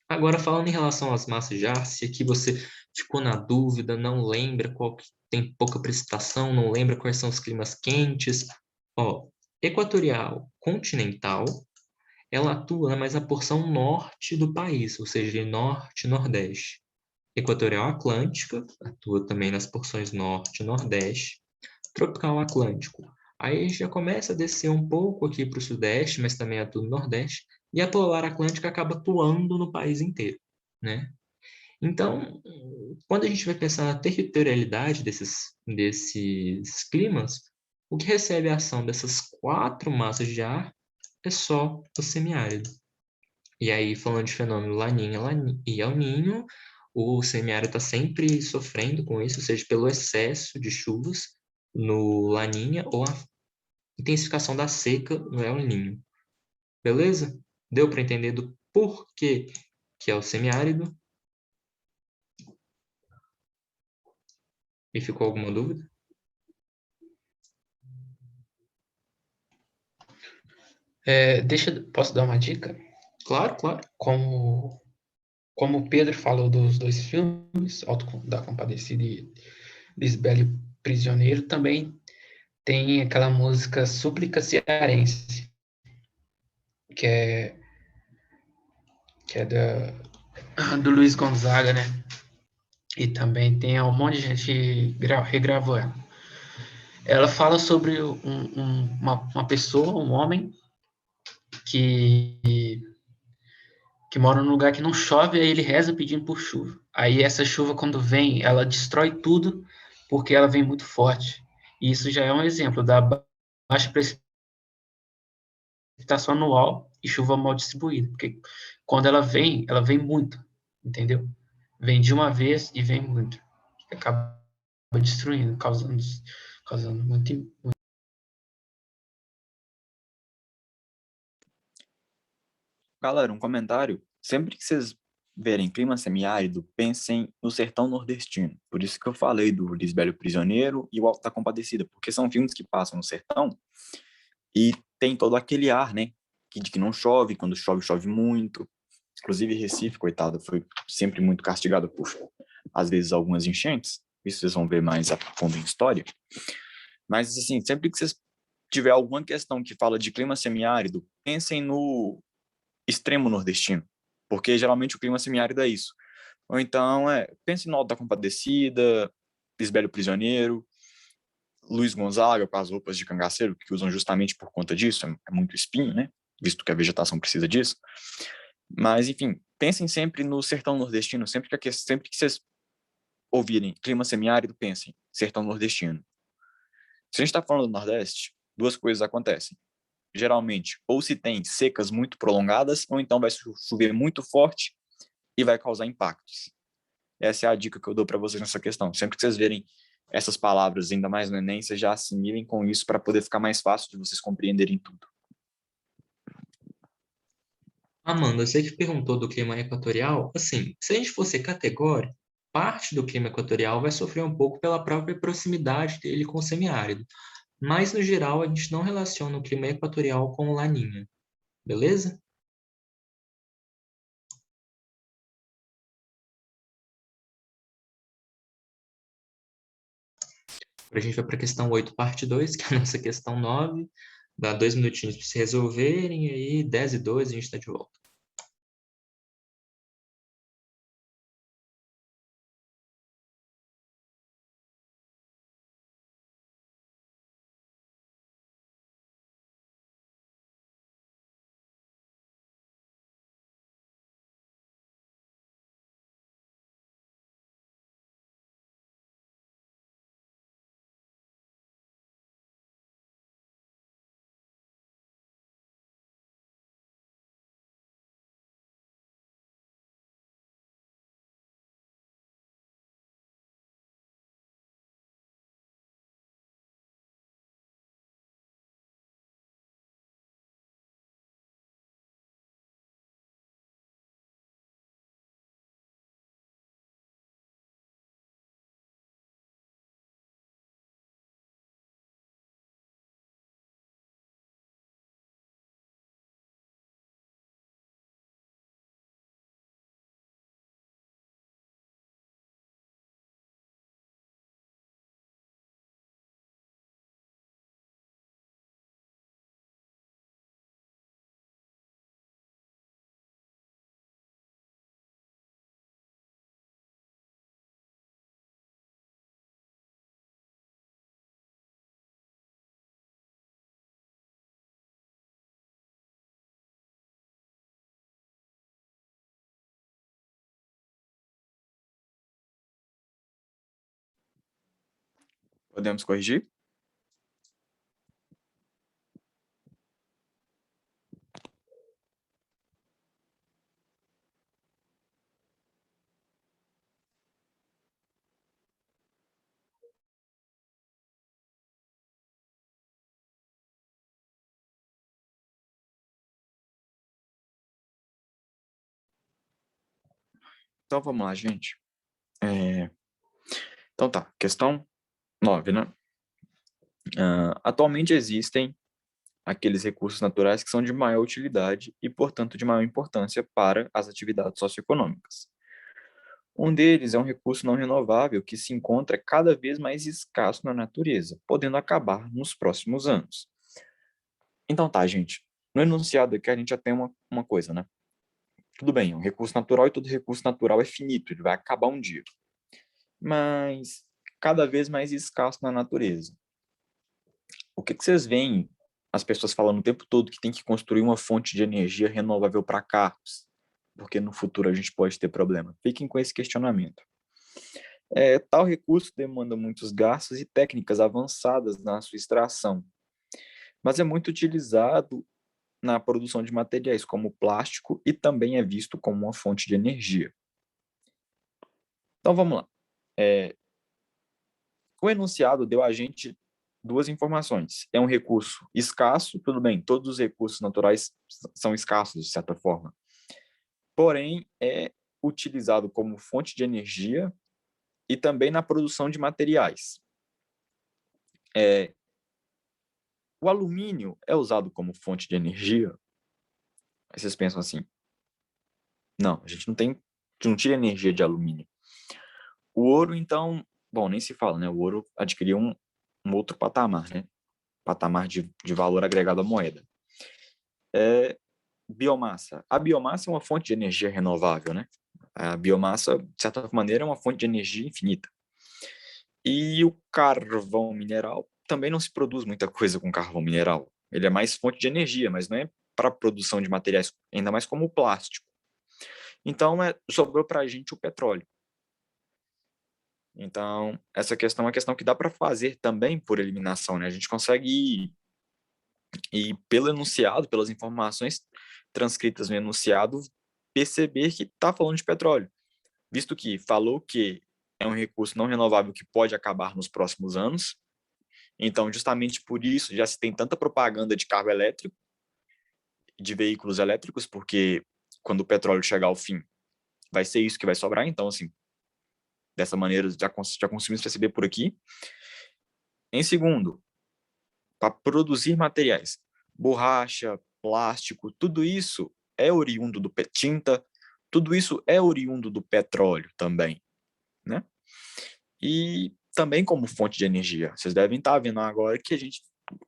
Agora, falando em relação às massas de ar, se aqui você ficou na dúvida, não lembra qual que tem pouca precipitação, não lembra quais são os climas quentes, ó, equatorial, continental, ela atua mais na porção norte do país, ou seja, de norte e nordeste. Equatorial Atlântica, atua também nas porções norte e nordeste. Tropical Atlântico, aí já começa a descer um pouco aqui para o sudeste, mas também atua no nordeste. E a Polar Atlântica acaba atuando no país inteiro, né? Então, quando a gente vai pensar na territorialidade desses climas, o que recebe a ação dessas 4 massas de ar é só o semiárido. E aí, falando de fenômeno Laninha e El Niño, o semiárido está sempre sofrendo com isso, ou seja, pelo excesso de chuvas no Laninha ou a intensificação da seca no El Niño. Beleza? Deu para entender do porquê que é o semiárido? E ficou alguma dúvida? Posso dar uma dica? Claro, claro. Como o Pedro falou dos 2 filmes, Alto da Compadecida e Lisbela Prisioneiro, também tem aquela música Súplica Cearense, que é do Luiz Gonzaga, né? E também tem um monte de gente regravou ela. Ela fala sobre uma pessoa, um homem, que mora num lugar que não chove, aí ele reza pedindo por chuva. Aí essa chuva, quando vem, ela destrói tudo, porque ela vem muito forte. E isso já é um exemplo da baixa precipitação anual e chuva mal distribuída. Porque quando ela vem muito, entendeu? Vem de uma vez e vem muito. Acaba destruindo, causando muito. Galera, um comentário. Sempre que vocês verem clima semiárido, pensem no sertão nordestino. Por isso que eu falei do Lisbela Prisioneiro e o Alto da Compadecida, porque são filmes que passam no sertão e tem todo aquele ar, né? De que não chove, quando chove, chove muito. Inclusive Recife, coitado, foi sempre muito castigado por, às vezes, algumas enchentes. Isso vocês vão ver mais a fundo em história. Mas, assim, sempre que vocês tiver alguma questão que fala de clima semiárido, pensem no extremo nordestino, porque geralmente o clima semiárido é isso. Ou então, pense no Alto da Compadecida, Lisbelo Prisioneiro, Luiz Gonzaga, com as roupas de cangaceiro, que usam justamente por conta disso, é muito espinho, né? Visto que a vegetação precisa disso. Mas, enfim, pensem sempre no sertão nordestino, sempre que vocês ouvirem clima semiárido, pensem sertão nordestino. Se a gente está falando do Nordeste, duas coisas acontecem. Geralmente, ou se tem secas muito prolongadas, ou então vai chover muito forte e vai causar impactos. Essa é a dica que eu dou para vocês nessa questão. Sempre que vocês verem essas palavras, ainda mais no Enem, vocês já assimilem com isso para poder ficar mais fácil de vocês compreenderem tudo. Amanda, você que perguntou do clima equatorial, assim, se a gente fosse categórico, parte do clima equatorial vai sofrer um pouco pela própria proximidade dele com o semiárido. Mas, no geral, a gente não relaciona o clima equatorial com o laninha. Beleza? Agora a gente vai para a questão 8, parte 2, que é a nossa questão 9. Dá 2 minutinhos para se resolverem, e aí 10 e 2 a gente está de volta. Podemos corrigir? Então, vamos lá, gente. Então tá, questão 9, né? Atualmente existem aqueles recursos naturais que são de maior utilidade e, portanto, de maior importância para as atividades socioeconômicas. Um deles é um recurso não renovável que se encontra cada vez mais escasso na natureza, podendo acabar nos próximos anos. Então tá, gente. No enunciado aqui a gente já tem uma coisa, né? Tudo bem, é um recurso natural e todo recurso natural é finito, ele vai acabar um dia. Mas cada vez mais escasso na natureza. O que vocês veem as pessoas falando o tempo todo que tem que construir uma fonte de energia renovável para carros, porque no futuro a gente pode ter problema? Fiquem com esse questionamento. Tal recurso demanda muitos gastos e técnicas avançadas na sua extração, mas é muito utilizado na produção de materiais como plástico e também é visto como uma fonte de energia. Então vamos lá. O enunciado deu a gente duas informações. É um recurso escasso, tudo bem, todos os recursos naturais são escassos, de certa forma. Porém, é utilizado como fonte de energia e também na produção de materiais. O alumínio é usado como fonte de energia? Aí vocês pensam assim, não, a gente não tira energia de alumínio. O ouro, então, bom, nem se fala, né? O ouro adquiriu um outro patamar, né? Patamar de valor agregado à moeda. biomassa. A biomassa é uma fonte de energia renovável, né? A biomassa, de certa maneira, é uma fonte de energia infinita. E o carvão mineral também não se produz muita coisa com carvão mineral. Ele é mais fonte de energia, mas não é para produção de materiais, ainda mais como o plástico. Então, sobrou para a gente o petróleo. Então, essa questão é uma questão que dá para fazer também por eliminação, né? A gente consegue ir pelo enunciado, pelas informações transcritas no enunciado, perceber que está falando de petróleo, visto que falou que é um recurso não renovável que pode acabar nos próximos anos. Então, justamente por isso, já se tem tanta propaganda de carro elétrico, de veículos elétricos, porque quando o petróleo chegar ao fim, vai ser isso que vai sobrar. Então, assim, dessa maneira, já conseguimos perceber por aqui. Em segundo, para produzir materiais, borracha, plástico, tudo isso é oriundo do tinta, tudo isso é oriundo do petróleo também, né? E também como fonte de energia. Vocês devem estar vendo agora que a gente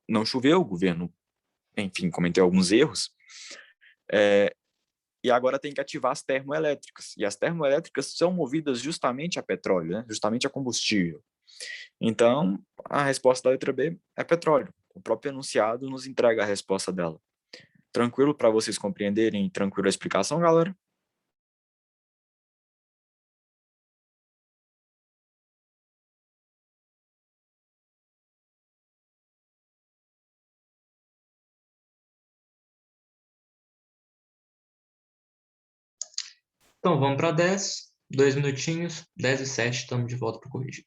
não choveu, o governo, enfim, cometeu alguns erros, e agora tem que ativar as termoelétricas. E as termoelétricas são movidas justamente a petróleo, né? Justamente a combustível. Então, a resposta da letra B é petróleo. O próprio enunciado nos entrega a resposta dela. Tranquilo para vocês compreenderem? Tranquilo a explicação, galera? Então, vamos para 10, 2 minutinhos, 10 e 7, estamos de volta para corrigir.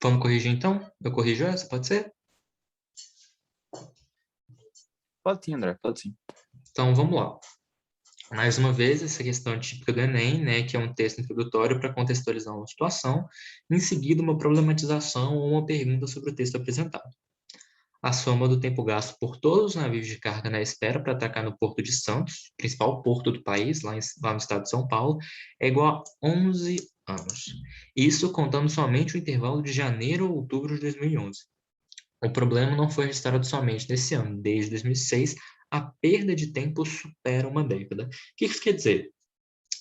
Vamos corrigir então? Eu corrijo essa, pode ser? Pode sim, André, pode sim. Então, vamos lá. Mais uma vez, essa questão típica do Enem, né, que é um texto introdutório para contextualizar uma situação, em seguida uma problematização ou uma pergunta sobre o texto apresentado. A soma do tempo gasto por todos os navios de carga na espera para atracar no Porto de Santos, principal porto do país, lá no estado de São Paulo, é igual a 11 anos. Isso contando somente o intervalo de janeiro a outubro de 2011. O problema não foi registrado somente nesse ano. Desde 2006, a perda de tempo supera uma década. O que isso quer dizer?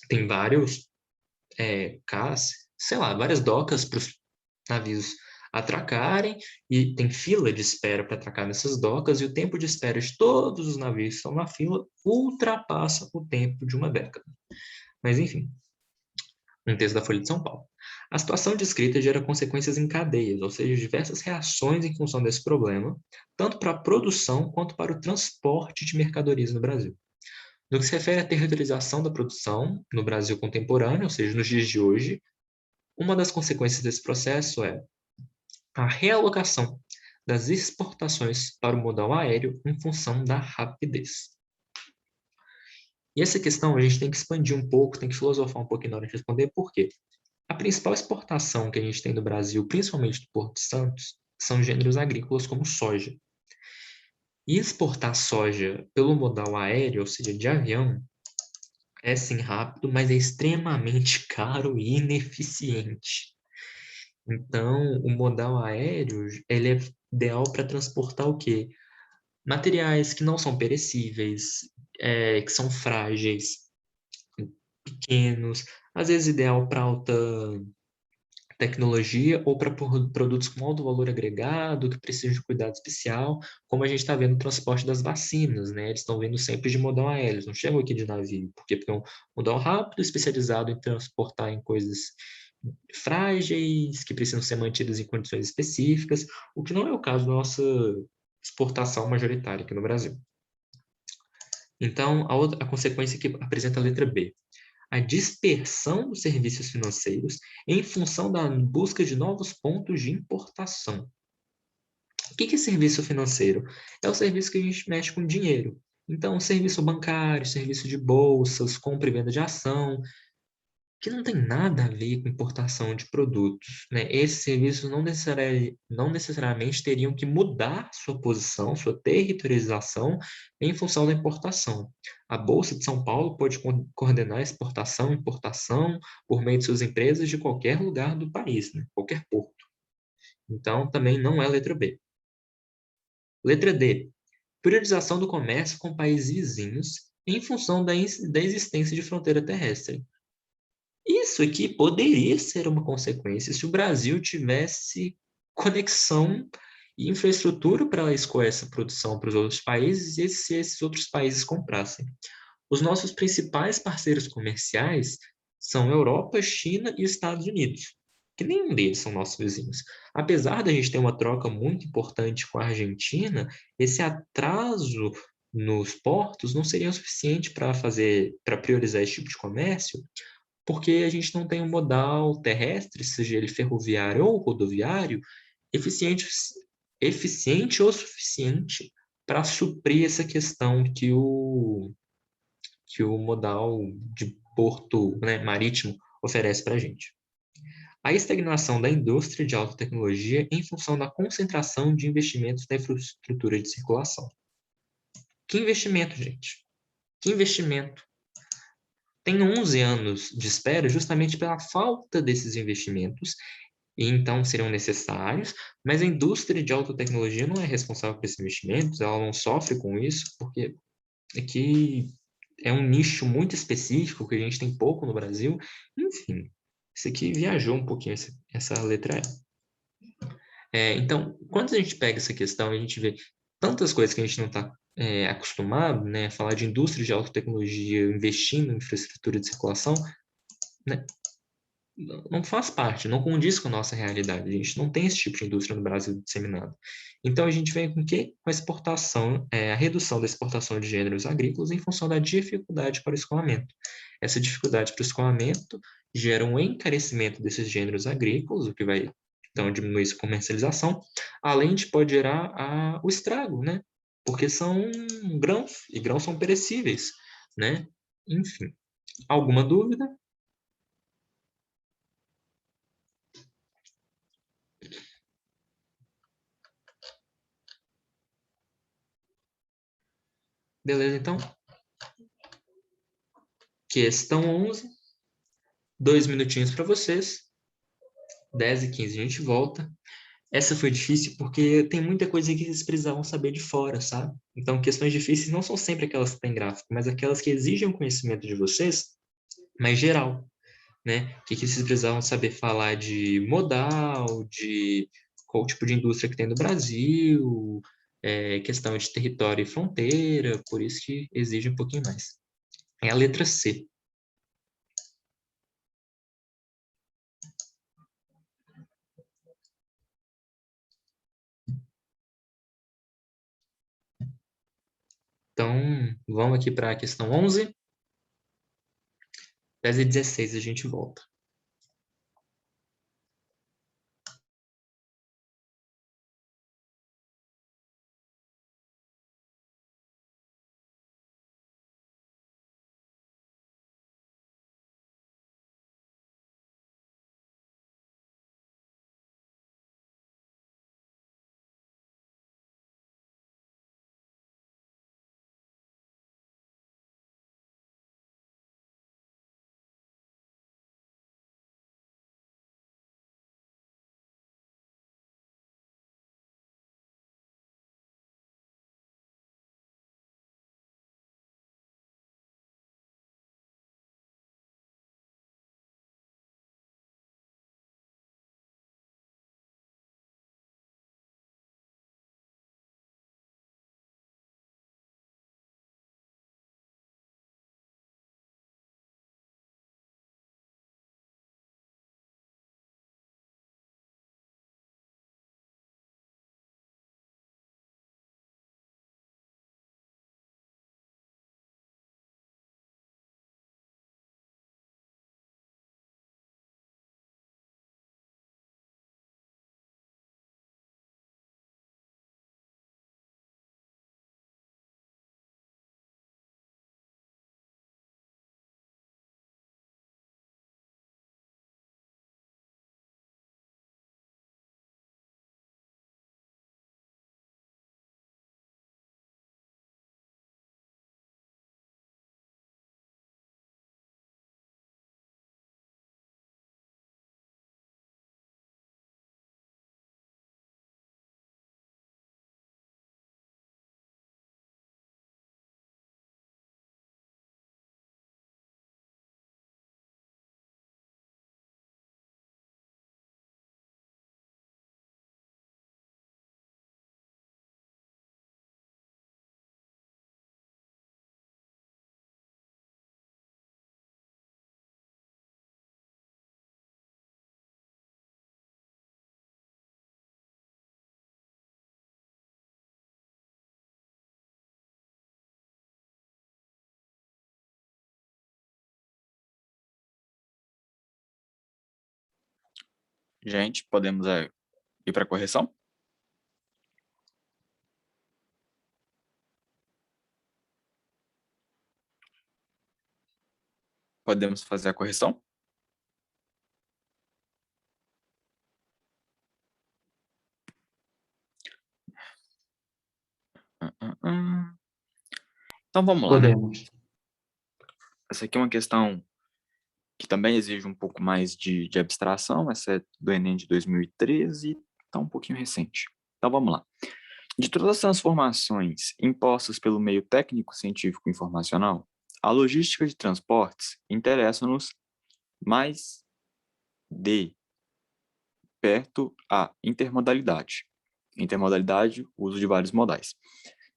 Tem vários várias docas para os navios atracarem, e tem fila de espera para atracar nessas docas, e o tempo de espera de todos os navios que estão na fila ultrapassa o tempo de uma década. Mas, enfim, um texto da Folha de São Paulo. A situação descrita gera consequências em cadeias, ou seja, diversas reações em função desse problema, tanto para a produção quanto para o transporte de mercadorias no Brasil. No que se refere à territorialização da produção no Brasil contemporâneo, ou seja, nos dias de hoje, uma das consequências desse processo é a realocação das exportações para o modal aéreo em função da rapidez. E essa questão a gente tem que expandir um pouco, tem que filosofar um pouquinho na hora de responder, por quê? A principal exportação que a gente tem no Brasil, principalmente do Porto de Santos, são gêneros agrícolas como soja. E exportar soja pelo modal aéreo, ou seja, de avião, é sim rápido, mas é extremamente caro e ineficiente. Então, o modal aéreo, ele é ideal para transportar o quê? Materiais que não são perecíveis, que são frágeis, pequenos, às vezes ideal para alta tecnologia ou para produtos com alto valor agregado, que precisam de cuidado especial, como a gente está vendo no transporte das vacinas, né? Eles estão vindo sempre de modal aéreo, eles não chegam aqui de navio. Por quê? Porque é um modal rápido, especializado em transportar em coisas frágeis, que precisam ser mantidas em condições específicas, o que não é o caso da nossa exportação majoritária aqui no Brasil. Então, a consequência que apresenta a letra B: a dispersão dos serviços financeiros em função da busca de novos pontos de importação. O que é serviço financeiro? É o serviço que a gente mexe com dinheiro. Então, serviço bancário, serviço de bolsas, compra e venda de ação, que não tem nada a ver com importação de produtos, né? Esses serviços não necessariamente teriam que mudar sua posição, sua territorialização em função da importação. A Bolsa de São Paulo pode coordenar exportação e importação por meio de suas empresas de qualquer lugar do país, né? Qualquer porto. Então, também não é letra B. Letra D: priorização do comércio com países vizinhos em função da existência de fronteira terrestre. Isso aqui poderia ser uma consequência se o Brasil tivesse conexão e infraestrutura para escoar essa produção para os outros países, e se esses outros países comprassem. Os nossos principais parceiros comerciais são Europa, China e Estados Unidos, que nenhum deles são nossos vizinhos. Apesar da gente ter uma troca muito importante com a Argentina, esse atraso nos portos não seria o suficiente para priorizar esse tipo de comércio, porque a gente não tem um modal terrestre, seja ele ferroviário ou rodoviário, eficiente, eficiente ou suficiente para suprir essa questão que o modal de porto, né, marítimo oferece para a gente. A estagnação da indústria de alta tecnologia em função da concentração de investimentos na infraestrutura de circulação. Que investimento, gente? Que investimento? Tem 11 anos de espera justamente pela falta desses investimentos, e então seriam necessários, mas a indústria de alta tecnologia não é responsável por esses investimentos, ela não sofre com isso, porque aqui é um nicho muito específico, que a gente tem pouco no Brasil. Enfim, isso aqui viajou um pouquinho, essa letra E. Então, quando a gente pega essa questão, a gente vê tantas coisas que a gente não está acostumado, né, a falar de indústria de alta tecnologia investindo em infraestrutura de circulação, né, não faz parte, não condiz com a nossa realidade. A gente não tem esse tipo de indústria no Brasil disseminada. Então, a gente vem com o quê? Com a exportação, a redução da exportação de gêneros agrícolas em função da dificuldade para o escoamento. Essa dificuldade para o escoamento gera um encarecimento desses gêneros agrícolas, o que vai, então, diminuir a comercialização, além de pode gerar o estrago, né? Porque são grãos, e grãos são perecíveis, né? Enfim, alguma dúvida? Beleza, então? Questão 11. 2 minutinhos para vocês. 10 e 15 a gente volta. Essa foi difícil porque tem muita coisa que vocês precisavam saber de fora, sabe? Então, questões difíceis não são sempre aquelas que têm gráfico, mas aquelas que exigem o conhecimento de vocês, mais geral, né? Que vocês precisavam saber falar de modal, de qual tipo de indústria que tem no Brasil, questão de território e fronteira, por isso que exige um pouquinho mais. É a letra C. Então, vamos aqui para a questão 11. 10 e 16 a gente volta. Gente, podemos ir para a correção? Podemos fazer a correção? Então vamos lá, né? Podemos. Essa aqui é uma questão que também exige um pouco mais de abstração, essa é do Enem de 2013 e está um pouquinho recente. Então vamos lá. De todas as transformações impostas pelo meio técnico, científico e informacional, a logística de transportes interessa-nos mais de perto a intermodalidade. Intermodalidade, uso de vários modais.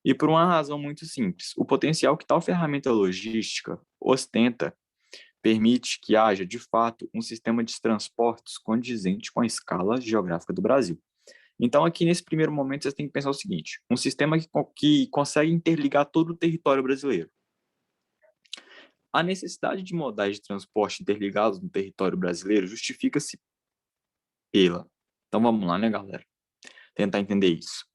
E por uma razão muito simples, o potencial que tal ferramenta logística ostenta permite que haja, de fato, um sistema de transportes condizente com a escala geográfica do Brasil. Então, aqui nesse primeiro momento, você tem que pensar o seguinte: um sistema que consegue interligar todo o território brasileiro. A necessidade de modais de transporte interligados no território brasileiro justifica-se pela. Então, vamos lá, né, galera? Tentar entender isso.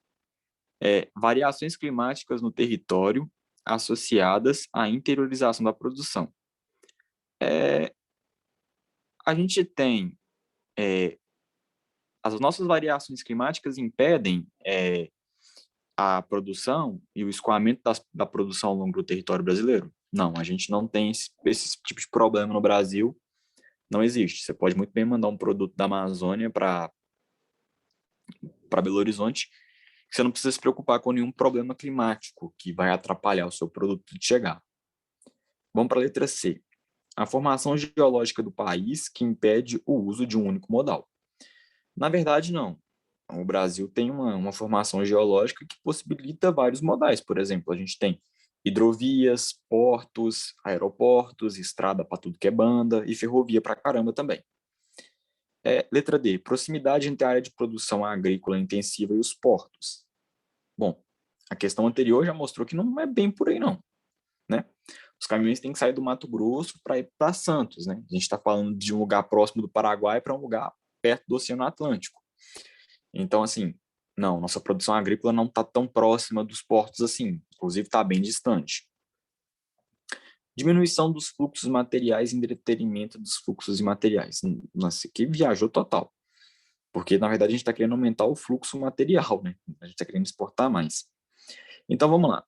Variações climáticas no território associadas à interiorização da produção. A gente tem as nossas variações climáticas impedem a produção e o escoamento da produção ao longo do território brasileiro? Não, a gente não tem esse tipo de problema no Brasil, não existe. Você pode muito bem mandar um produto da Amazônia para para Belo Horizonte, que você não precisa se preocupar com nenhum problema climático que vai atrapalhar o seu produto de chegar. Vamos para a letra C. A formação geológica do país que impede o uso de um único modal. Na verdade, não. O Brasil tem uma formação geológica que possibilita vários modais. Por exemplo, a gente tem hidrovias, portos, aeroportos, estrada para tudo que é banda e ferrovia para caramba também. Letra D. Proximidade entre a área de produção agrícola intensiva e os portos. Bom, a questão anterior já mostrou que não é bem por aí, não. Né? Os caminhões têm que sair do Mato Grosso para ir para Santos. Né? A gente está falando de um lugar próximo do Paraguai para um lugar perto do Oceano Atlântico. Então, assim, não, nossa produção agrícola não está tão próxima dos portos assim, inclusive está bem distante. Diminuição dos fluxos materiais em detrimento dos fluxos imateriais. Nossa, aqui viajou total. Porque, na verdade, a gente está querendo aumentar o fluxo material, né? A gente está querendo exportar mais. Então, vamos lá.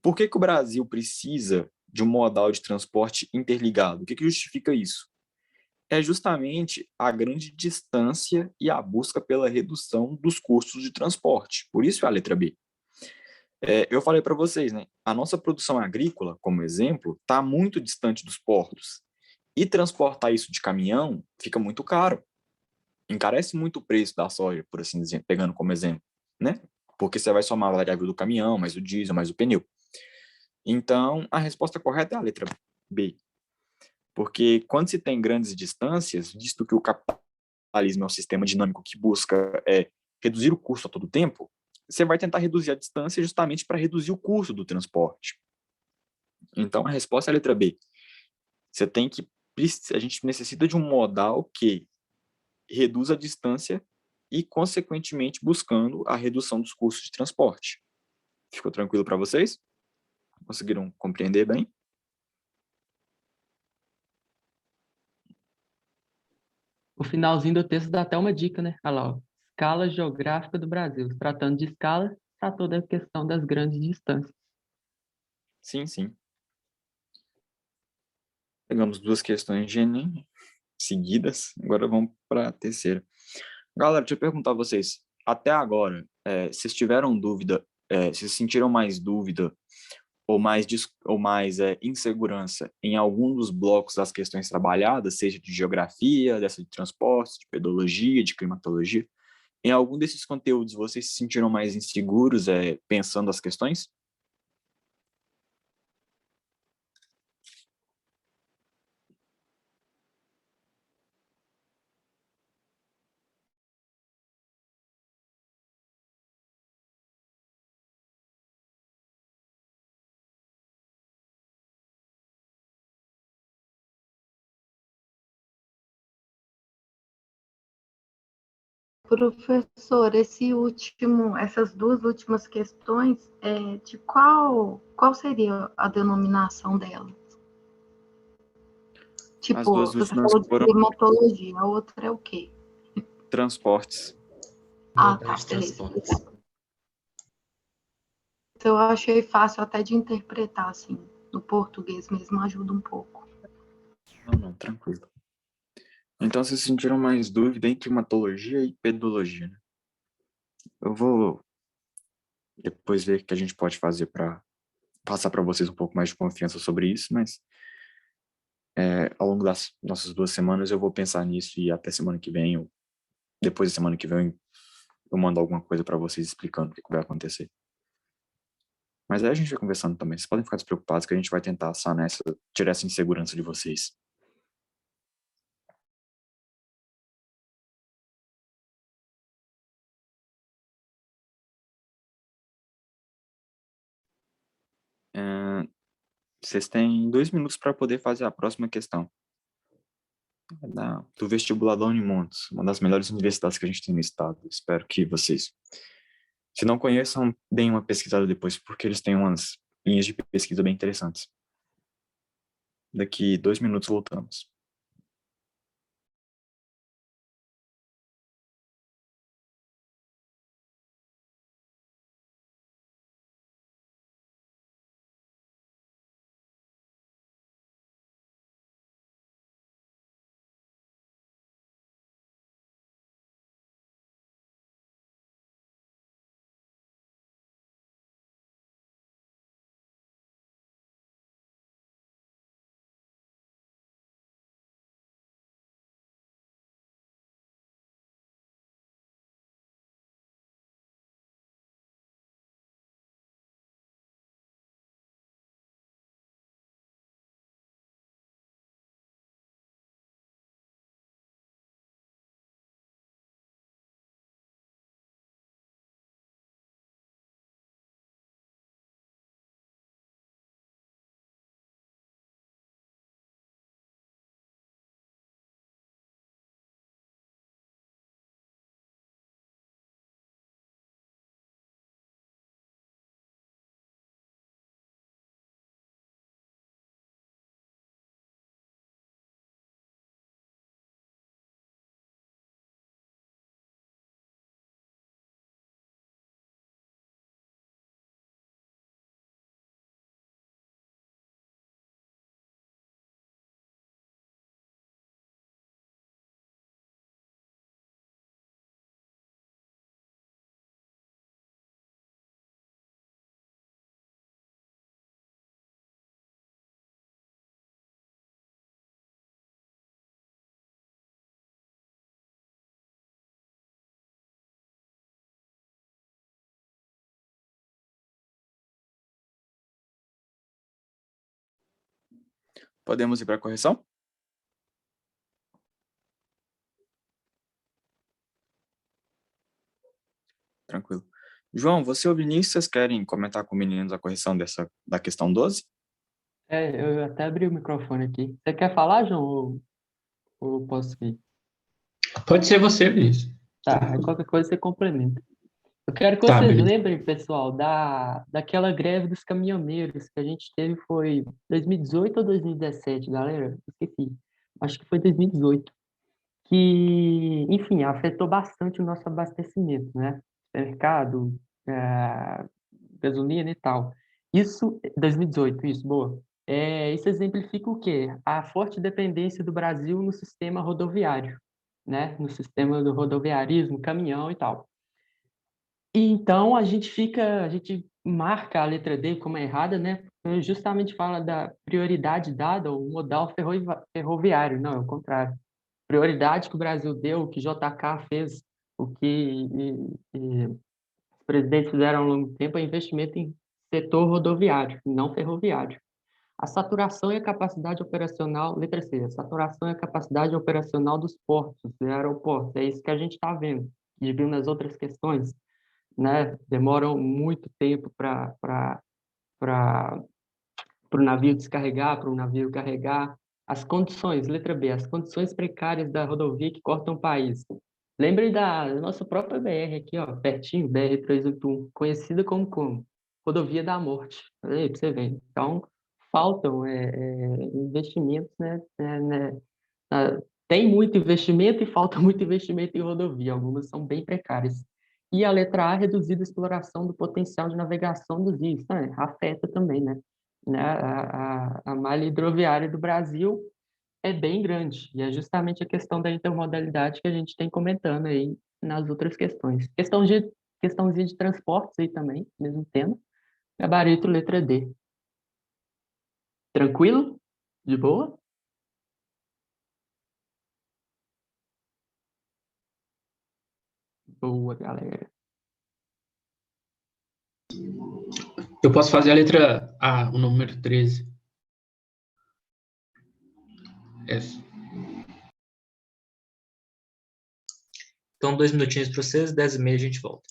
Por que o Brasil precisa de um modal de transporte interligado? O que justifica isso? É justamente a grande distância e a busca pela redução dos custos de transporte. Por isso é a letra B. Eu falei para vocês, né? A nossa produção agrícola, como exemplo, está muito distante dos portos. E transportar isso de caminhão fica muito caro. Encarece muito o preço da soja, por assim dizer, pegando como exemplo, né? Porque você vai somar a variável do caminhão, mais o diesel, mais o pneu. Então, a resposta correta é a letra B. Porque quando se tem grandes distâncias, visto que o capitalismo é um sistema dinâmico que busca reduzir o custo a todo tempo, você vai tentar reduzir a distância justamente para reduzir o custo do transporte. Então, a resposta é a letra B. A gente necessita de um modal que reduz a distância e, consequentemente, buscando a redução dos custos de transporte. Ficou tranquilo para vocês? Conseguiram compreender bem? O finalzinho do texto dá até uma dica, né? Olha lá, ó. Escala geográfica do Brasil. Tratando de escala, tratou da questão das grandes distâncias. Sim, sim. Pegamos duas questões de Enem seguidas, agora vamos para a terceira. Galera, deixa eu perguntar a vocês, até agora, vocês tiveram dúvida, vocês sentiram mais dúvida ou mais insegurança em algum dos blocos das questões trabalhadas, seja de geografia, dessa de transportes, de pedologia, de climatologia? Em algum desses conteúdos vocês se sentiram mais inseguros pensando as questões? Professor, essas duas últimas questões, de qual seria a denominação delas? As duas Tipo, você últimas falou de foram climatologia, a outra é o quê? transportes. Ah, Modal tá, de beleza. transportes. Então, eu achei fácil até de interpretar, assim, no português mesmo, ajuda um pouco. Não, tranquilo. Então vocês sentiram mais dúvida em climatologia e pedologia, né? Eu vou depois ver o que a gente pode fazer para passar para vocês um pouco mais de confiança sobre isso, mas ao longo das nossas 2 semanas eu vou pensar nisso e até semana que vem, ou depois da semana que vem, eu mando alguma coisa para vocês explicando o que vai acontecer. Mas aí a gente vai conversando também. Vocês podem ficar despreocupados que a gente vai tentar sanar tirar essa insegurança de vocês. Vocês têm 2 minutos para poder fazer a próxima questão. Do vestibular da Unimontes, uma das melhores universidades que a gente tem no estado. Espero que vocês, se não conheçam, deem uma pesquisada depois, porque eles têm umas linhas de pesquisa bem interessantes. Daqui 2 minutos voltamos. Podemos ir para a correção? Tranquilo. João, você ou Vinícius, vocês querem comentar com os meninos a correção da questão 12? Eu até abri o microfone aqui. Você quer falar, João, ou posso ir? Pode ser você, Vinícius. Tá, aí qualquer coisa você complementa. Eu quero que Tá, vocês beleza. lembrem, pessoal, daquela greve dos caminhoneiros que a gente teve, foi 2018 ou 2017, galera? Esqueci. Acho que foi 2018. Que, enfim, afetou bastante o nosso abastecimento, né? Mercado, gasolina e tal. Isso, 2018, isso, boa. Isso exemplifica o quê? A forte dependência do Brasil no sistema rodoviário, né? No sistema do rodoviarismo, caminhão e tal. E então a gente marca a letra D como errada, né? Justamente fala da prioridade dada ao modal ferroviário, não, é o contrário. Prioridade que o Brasil deu, o que JK fez, o que os presidentes fizeram ao longo do tempo é investimento em setor rodoviário, não ferroviário. A saturação e a capacidade operacional, letra C, a saturação e a capacidade operacional dos portos e aeroportos, é isso que a gente está vendo. E viu nas outras questões, né? Demoram muito tempo para o navio descarregar, para o navio carregar. As condições, letra B, as condições precárias da rodovia que cortam o país. Lembre da nossa própria BR aqui, ó, pertinho, BR-381, conhecida como Rodovia da Morte. Aí, para você ver. Então, faltam investimentos, né? Tem muito investimento e falta muito investimento em rodovia. Algumas são bem precárias. E a letra A, reduzida a exploração do potencial de navegação dos rios. Afeta também, né? A malha hidroviária do Brasil é bem grande, e é justamente a questão da intermodalidade que a gente tem comentando aí nas outras questões. Questãozinha de transportes aí também, mesmo tema. Gabarito, letra D. Tranquilo? De boa? Boa, galera. Eu posso fazer a letra A, o número 13. Essa. Então, 2 minutinhos para vocês, 10h30 a gente volta.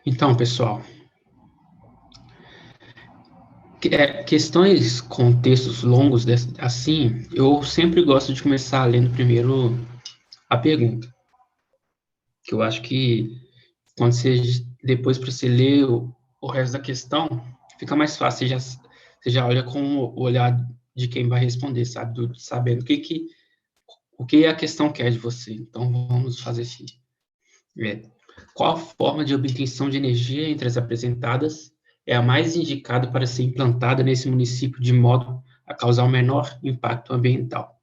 Então, pessoal, questões com textos longos assim, eu sempre gosto de começar lendo primeiro a pergunta. Que eu acho que quando você, depois para você ler o resto da questão, fica mais fácil, você já olha com o olhar de quem vai responder, sabe? Sabendo o que a questão quer de você. Então, vamos fazer assim. Qual a forma de obtenção de energia entre as apresentadas é a mais indicada para ser implantada nesse município de modo a causar o menor impacto ambiental?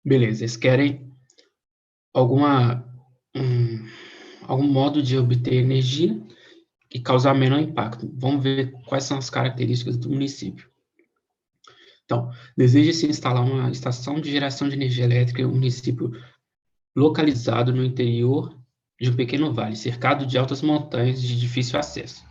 Beleza, eles querem algum modo de obter energia e causar menor impacto. Vamos ver quais são as características do município. Então, deseja-se instalar uma estação de geração de energia elétrica em um município localizado no interior de um pequeno vale, cercado de altas montanhas de difícil acesso.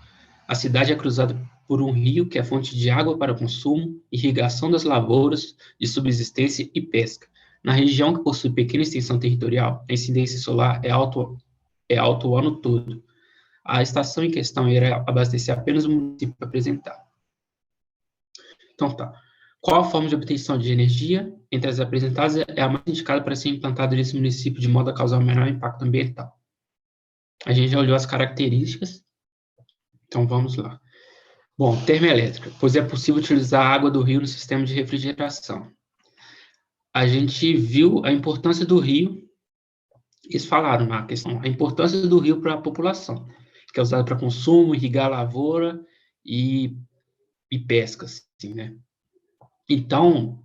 A cidade é cruzada por um rio que é fonte de água para consumo, irrigação das lavouras, de subsistência e pesca. Na região que possui pequena extensão territorial, a incidência solar é alto o ano todo. A estação em questão irá abastecer apenas o município apresentado. Então, tá. Qual a forma de obtenção de energia entre as apresentadas é a mais indicada para ser implantada nesse município de modo a causar o menor impacto ambiental? A gente já olhou as características, então vamos lá. Bom, termoelétrica, pois é possível utilizar a água do rio no sistema de refrigeração. A gente viu a importância do rio, eles falaram na questão, a importância do rio para a população, que é usado para consumo, irrigar a lavoura e pesca, assim, né? Então,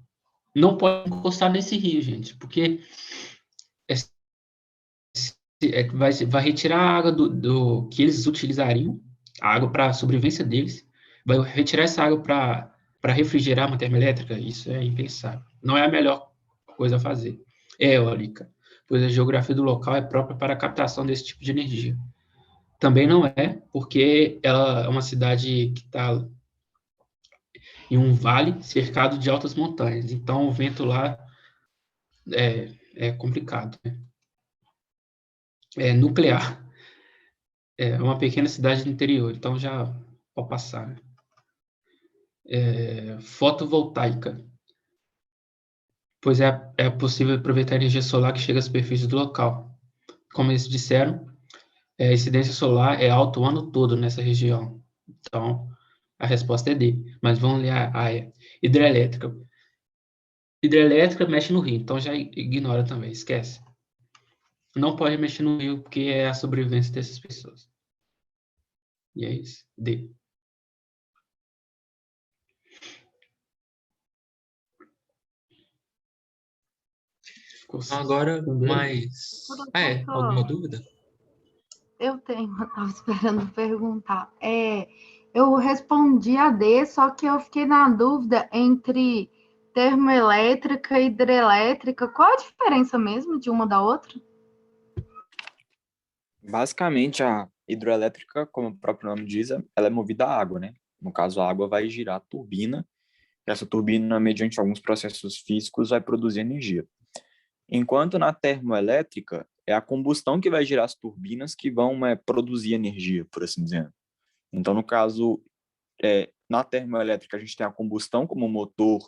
não pode encostar nesse rio, gente, porque vai retirar a água que eles utilizariam, a água para a sobrevivência deles, vai retirar essa água para refrigerar uma termoelétrica, isso é impensável. Não é a melhor coisa a fazer. É eólica, pois a geografia do local é própria para a captação desse tipo de energia. Também não é, porque ela é uma cidade que está em um vale cercado de altas montanhas, então o vento lá é complicado, né? É nuclear. É uma pequena cidade do interior, então já pode passar, né? Fotovoltaica, pois é possível aproveitar a energia solar que chega à superfície do local. Como eles disseram, a incidência solar é alta o ano todo nessa região. Então, a resposta é D. Mas vamos ler a hidrelétrica. Hidrelétrica mexe no rio, então já ignora também, esquece. Não pode mexer no rio porque é a sobrevivência dessas pessoas. E é isso. D. Então, agora, mais... alguma Professor, dúvida? eu tenho, eu estava esperando perguntar. Eu respondi a D, só que eu fiquei na dúvida entre termoelétrica e hidrelétrica. Qual a diferença mesmo de uma da outra? Basicamente, a hidroelétrica, como o próprio nome diz, ela é movida a água, né? No caso, a água vai girar a turbina, e essa turbina, mediante alguns processos físicos, vai produzir energia. Enquanto na termoelétrica, é a combustão que vai girar as turbinas que vão produzir energia, por assim dizer. Então, no caso, na termoelétrica, a gente tem a combustão como motor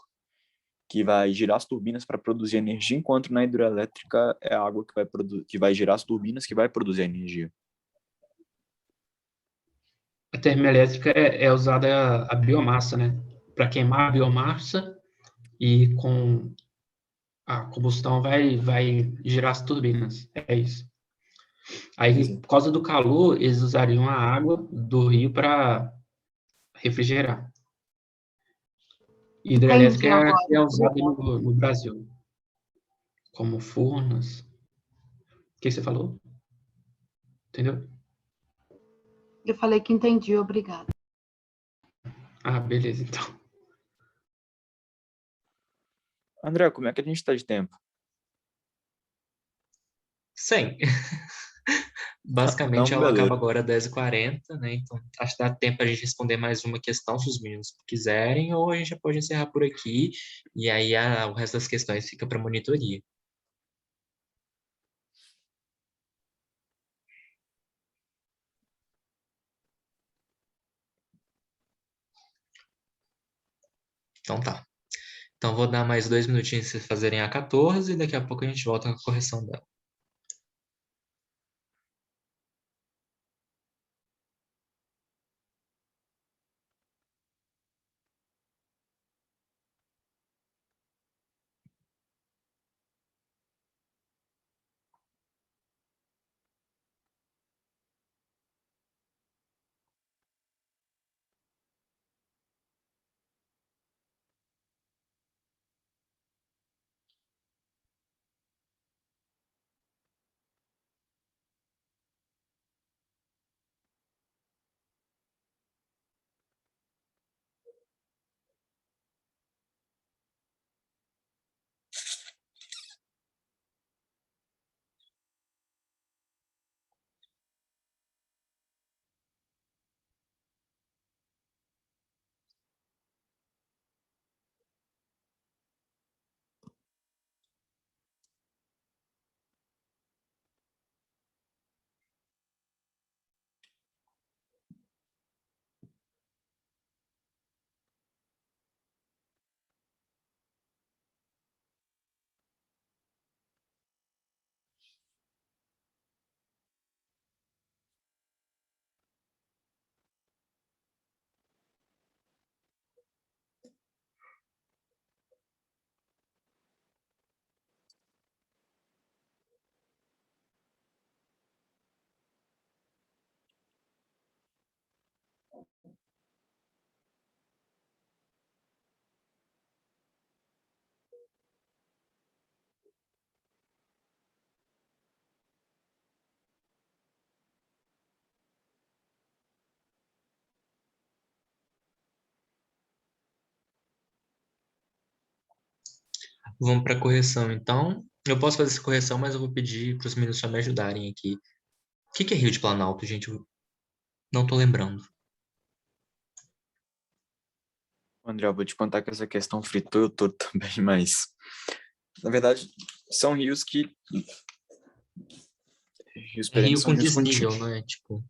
que vai girar as turbinas para produzir energia, enquanto na hidroelétrica é a água que vai girar as turbinas que vai produzir energia. A termoelétrica é usada a biomassa, né? Para queimar a biomassa e com a combustão vai girar as turbinas. É isso. Aí, por causa do calor, eles usariam a água do rio para refrigerar. Entendi Hidrelétrica agora. é usada no Brasil, como Furnas. O que você falou? Entendeu? Eu falei que entendi, obrigada. Ah, beleza, então. André, como é que a gente está de tempo? 100. Basicamente, Então, ela acaba beleza. agora às 10h40, né? Então, acho que dá tempo a gente responder mais uma questão, se os meninos quiserem, ou a gente já pode encerrar por aqui, e aí o resto das questões fica para monitoria. Então tá. Então, vou dar mais 2 minutinhos para vocês fazerem a 14, e daqui a pouco a gente volta com a correção dela. Vamos para a correção, então. Eu posso fazer essa correção, mas eu vou pedir para os meninos só me ajudarem aqui. O que é Rio de Planalto, gente? Eu não tô lembrando. André, eu vou te contar que essa questão fritou eu todo também, mas na verdade são rios que rios É rio perenes são com rios desnível, contínuos. não é? Tipo,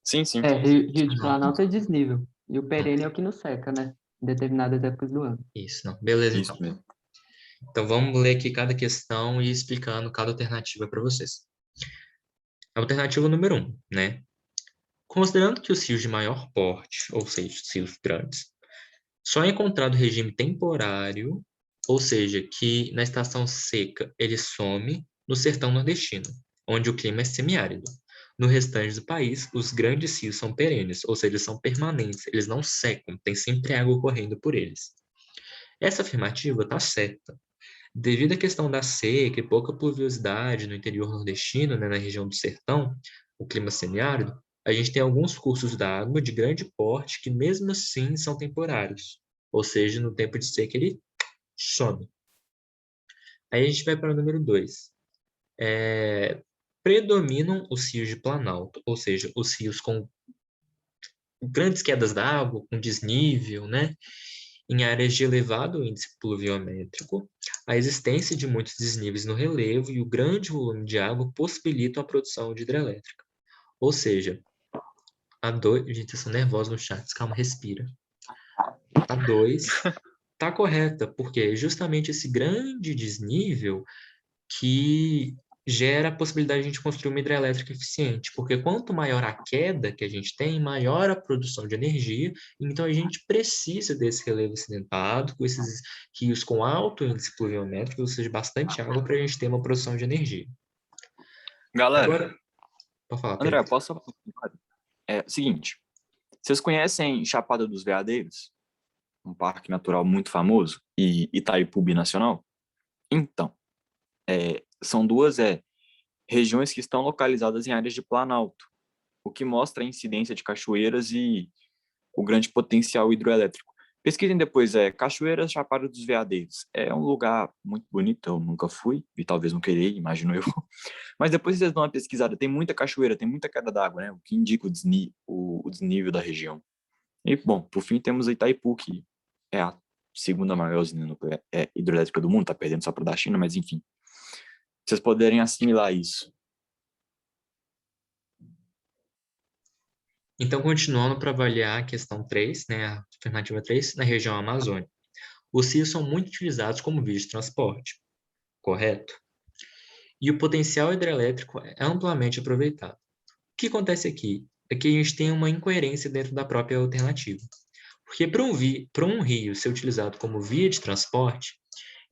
Sim, sim. Rio de Planalto. Planalto é desnível. E o perene é o que não seca, né? Em determinadas épocas do ano. Isso, não. Beleza, Isso então. mesmo. Então vamos ler aqui cada questão e ir explicando cada alternativa para vocês. Alternativa número 1, né? Considerando que os rios de maior porte, ou seja, os rios grandes, só é encontrado regime temporário, ou seja, que na estação seca ele some no sertão nordestino, onde o clima é semiárido. No restante do país, os grandes rios são perenes, ou seja, eles são permanentes, eles não secam, tem sempre água correndo por eles. Essa afirmativa está certa. Devido à questão da seca e pouca pluviosidade no interior nordestino, né, na região do sertão, o clima semiárido, a gente tem alguns cursos d'água de grande porte que mesmo assim são temporários. Ou seja, no tempo de seca ele some. Aí a gente vai para o número 2. Predominam os rios de planalto, ou seja, os rios com grandes quedas d'água, com desnível, né? Em áreas de elevado índice pluviométrico, a existência de muitos desníveis no relevo e o grande volume de água possibilitam a produção de hidrelétrica. Ou seja, a 2... Gente, vocês são nervosos no chat, calma, respira. A 2 está correta, porque é justamente esse grande desnível que gera a possibilidade de a gente construir uma hidrelétrica eficiente, porque quanto maior a queda que a gente tem, maior a produção de energia, então a gente precisa desse relevo acidentado, com esses rios com alto índice pluviométrico, ou seja, bastante água para a gente ter uma produção de energia. Galera, Agora, pode falar, André, Pedro. posso... seguinte, vocês conhecem Chapada dos Veadeiros? Um parque natural muito famoso? E Itaipu Nacional? Então, são duas regiões que estão localizadas em áreas de planalto, o que mostra a incidência de cachoeiras e o grande potencial hidroelétrico. Pesquisem depois, Cachoeiras Chapada dos Veadeiros. É um lugar muito bonito, eu nunca fui, e talvez não querer, imagino eu. Mas depois vocês dão uma pesquisada, tem muita cachoeira, tem muita queda d'água, né? O que indica o desnível da região. E, bom, por fim temos a Itaipu, que é a segunda maior usina hidrelétrica do mundo, tá perdendo só para da China, mas enfim. Vocês poderem assimilar isso. Então, continuando para avaliar a questão 3, né, a alternativa 3, na região amazônica. Os rios são muito utilizados como vias de transporte, correto? E o potencial hidrelétrico é amplamente aproveitado. O que acontece aqui? É que a gente tem uma incoerência dentro da própria alternativa. Porque para um rio ser utilizado como via de transporte,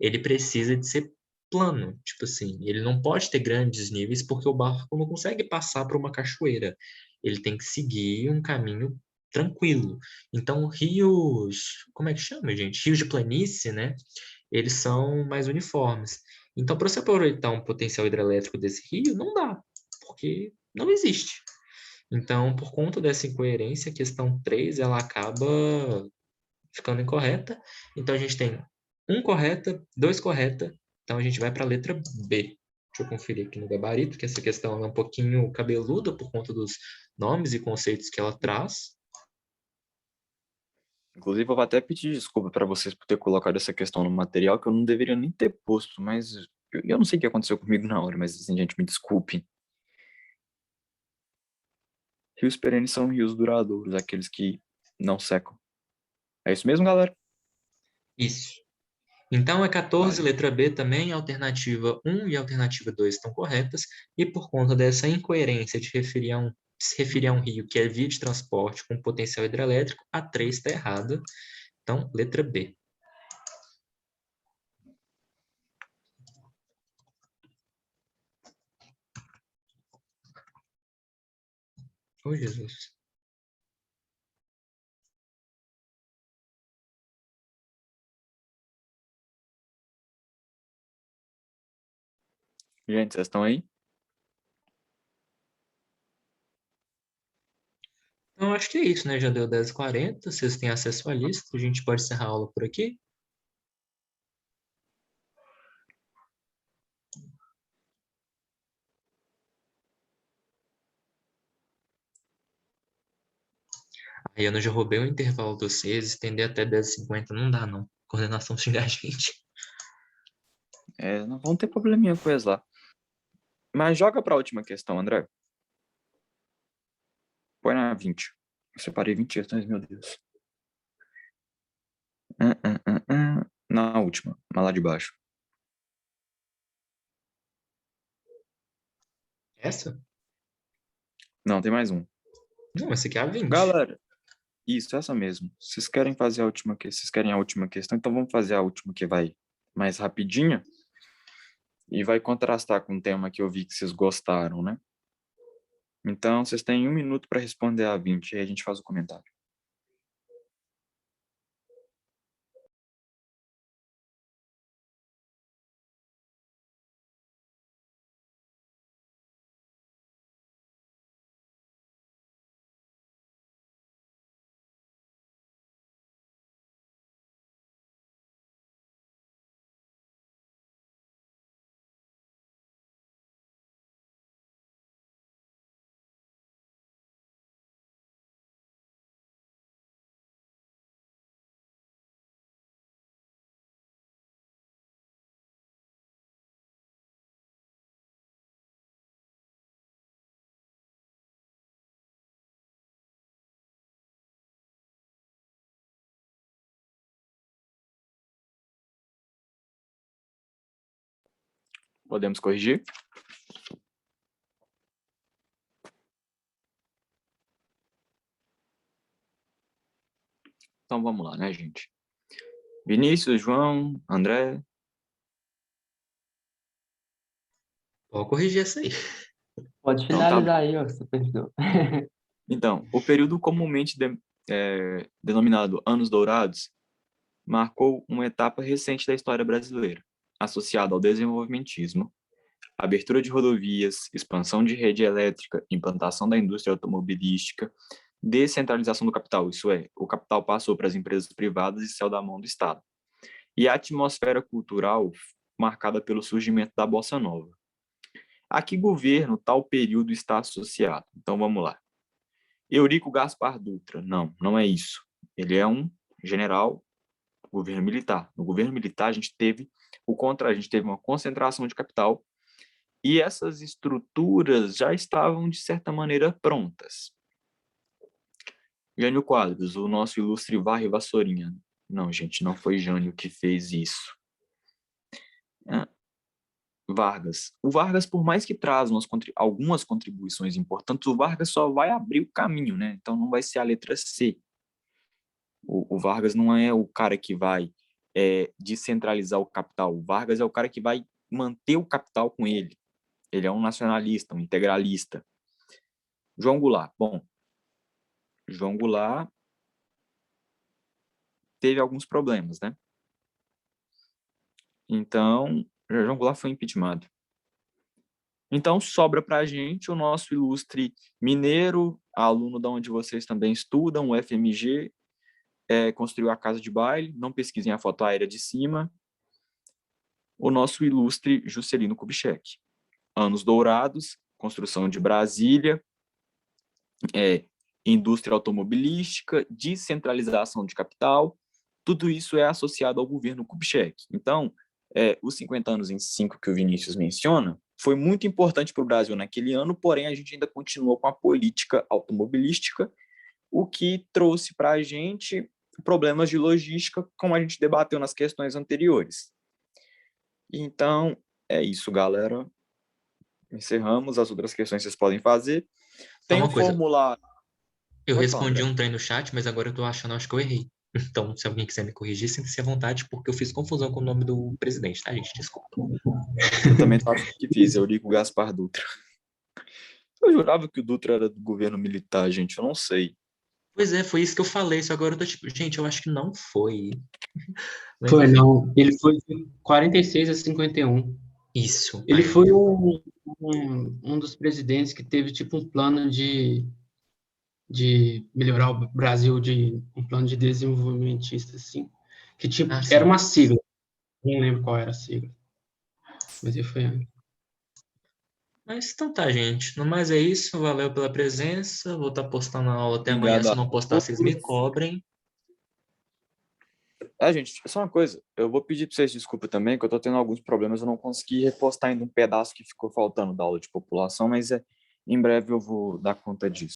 ele precisa de ser plano, tipo assim, ele não pode ter grandes níveis porque o barco não consegue passar por uma cachoeira. Ele tem que seguir um caminho tranquilo. Então, rios, como é que chama, gente? Rios de planície, né? Eles são mais uniformes. Então, para você aproveitar um potencial hidrelétrico desse rio, não dá, porque não existe. Então, por conta dessa incoerência, a questão 3 ela acaba ficando incorreta. Então, a gente tem um correta, dois correta. Então, a gente vai para a letra B. Deixa eu conferir aqui no gabarito, que essa questão é um pouquinho cabeluda por conta dos nomes e conceitos que ela traz. Inclusive, eu vou até pedir desculpa para vocês por ter colocado essa questão no material, que eu não deveria nem ter posto, mas eu não sei o que aconteceu comigo na hora, mas assim, gente, me desculpe. Rios perenes são rios duradouros, aqueles que não secam. É isso mesmo, galera? Isso. Então, é 14, Valeu. letra B também, a alternativa 1 e a alternativa 2 estão corretas, e por conta dessa incoerência de se referir a um rio que é via de transporte com potencial hidrelétrico, a 3 está errada. Então, letra B. Oh, Jesus. Gente, vocês estão aí? Então, acho que é isso, né? Já deu 10h40, vocês têm acesso à lista, a gente pode encerrar a aula por aqui. Aí eu já roubei o intervalo de vocês, estender até 10h50 não dá, não. Coordenação xingar a gente. Não vão ter probleminha com eles lá. Mas joga para a última questão, André. Põe na 20. Eu separei 20 questões, meu Deus. Na última, mas lá de baixo. Essa? Não, tem mais um. Não, essa aqui é a 20. Galera, isso, essa mesmo. Vocês querem fazer a última questão? Vocês querem a última questão? Então vamos fazer a última que vai mais rapidinha e vai contrastar com o tema que eu vi que vocês gostaram, né? Então, vocês têm 1 minuto para responder a 20 e aí a gente faz o comentário. Podemos corrigir? Então vamos lá, né, gente? Vinícius, João, André. Pode corrigir essa aí. Pode Então, tá finalizar aí, ó, professor. Então, o período comumente denominado Anos Dourados marcou uma etapa recente da história brasileira, associada ao desenvolvimentismo, abertura de rodovias, expansão de rede elétrica, implantação da indústria automobilística, descentralização do capital, isso é, o capital passou para as empresas privadas e saiu da mão do Estado, e a atmosfera cultural marcada pelo surgimento da Bossa Nova. A que governo tal período está associado? Então vamos lá. Eurico Gaspar Dutra. Não, não é isso. Ele é um general do governo militar. No governo militar, a gente teve uma concentração de capital e essas estruturas já estavam, de certa maneira, prontas. Jânio Quadros, o nosso ilustre varre vassourinha. Não, gente, não foi Jânio que fez isso. Vargas. O Vargas, por mais que traz algumas contribuições importantes, o Vargas só vai abrir o caminho, né? Então não vai ser a letra C. O Vargas não é o cara que vai descentralizar o capital. O Vargas é o cara que vai manter o capital com ele. Ele é um nacionalista, um integralista. João Goulart. Bom, João Goulart teve alguns problemas, né? Então, João Goulart foi impeachmentado. Então, sobra para a gente o nosso ilustre mineiro, aluno de onde vocês também estudam, o FMG, construiu a casa de baile, não pesquisem a foto aérea de cima, o nosso ilustre Juscelino Kubitschek. Anos Dourados, construção de Brasília, indústria automobilística, descentralização de capital, tudo isso é associado ao governo Kubitschek. Então, os 50 anos em 5 que o Vinícius menciona, foi muito importante para o Brasil naquele ano, porém a gente ainda continuou com a política automobilística, o que trouxe para a gente problemas de logística, como a gente debateu nas questões anteriores. Então, é isso, galera. Encerramos, as outras questões vocês podem fazer. Tem um formulário. Eu respondi um trem no chat, mas agora eu tô achando, acho que eu errei. Então, se alguém quiser me corrigir, sinta-se à vontade, porque eu fiz confusão com o nome do presidente, tá, gente? Desculpa. Eu também acho que fiz, Eurico Gaspar Dutra. Eu jurava que o Dutra era do governo militar, gente, eu não sei. Pois é, foi isso que eu falei, só agora eu tô tipo, gente, eu acho que não foi. Mas, foi, enfim. Não. Ele foi de 46 a 51. Isso. Ele foi um dos presidentes que teve, tipo, um plano de melhorar o Brasil, um plano de desenvolvimentista, assim, que tipo, era uma sigla. Não lembro qual era a sigla. Mas ele foi... Mas então tá, gente. No mais é isso. Valeu pela presença. Vou estar postando a aula até amanhã. Obrigado Se a eu não postar, vocês me todos. cobrem. Gente, só uma coisa. Eu vou pedir para vocês desculpa também, que eu tô tendo alguns problemas. Eu não consegui repostar ainda um pedaço que ficou faltando da aula de população, mas em breve eu vou dar conta disso.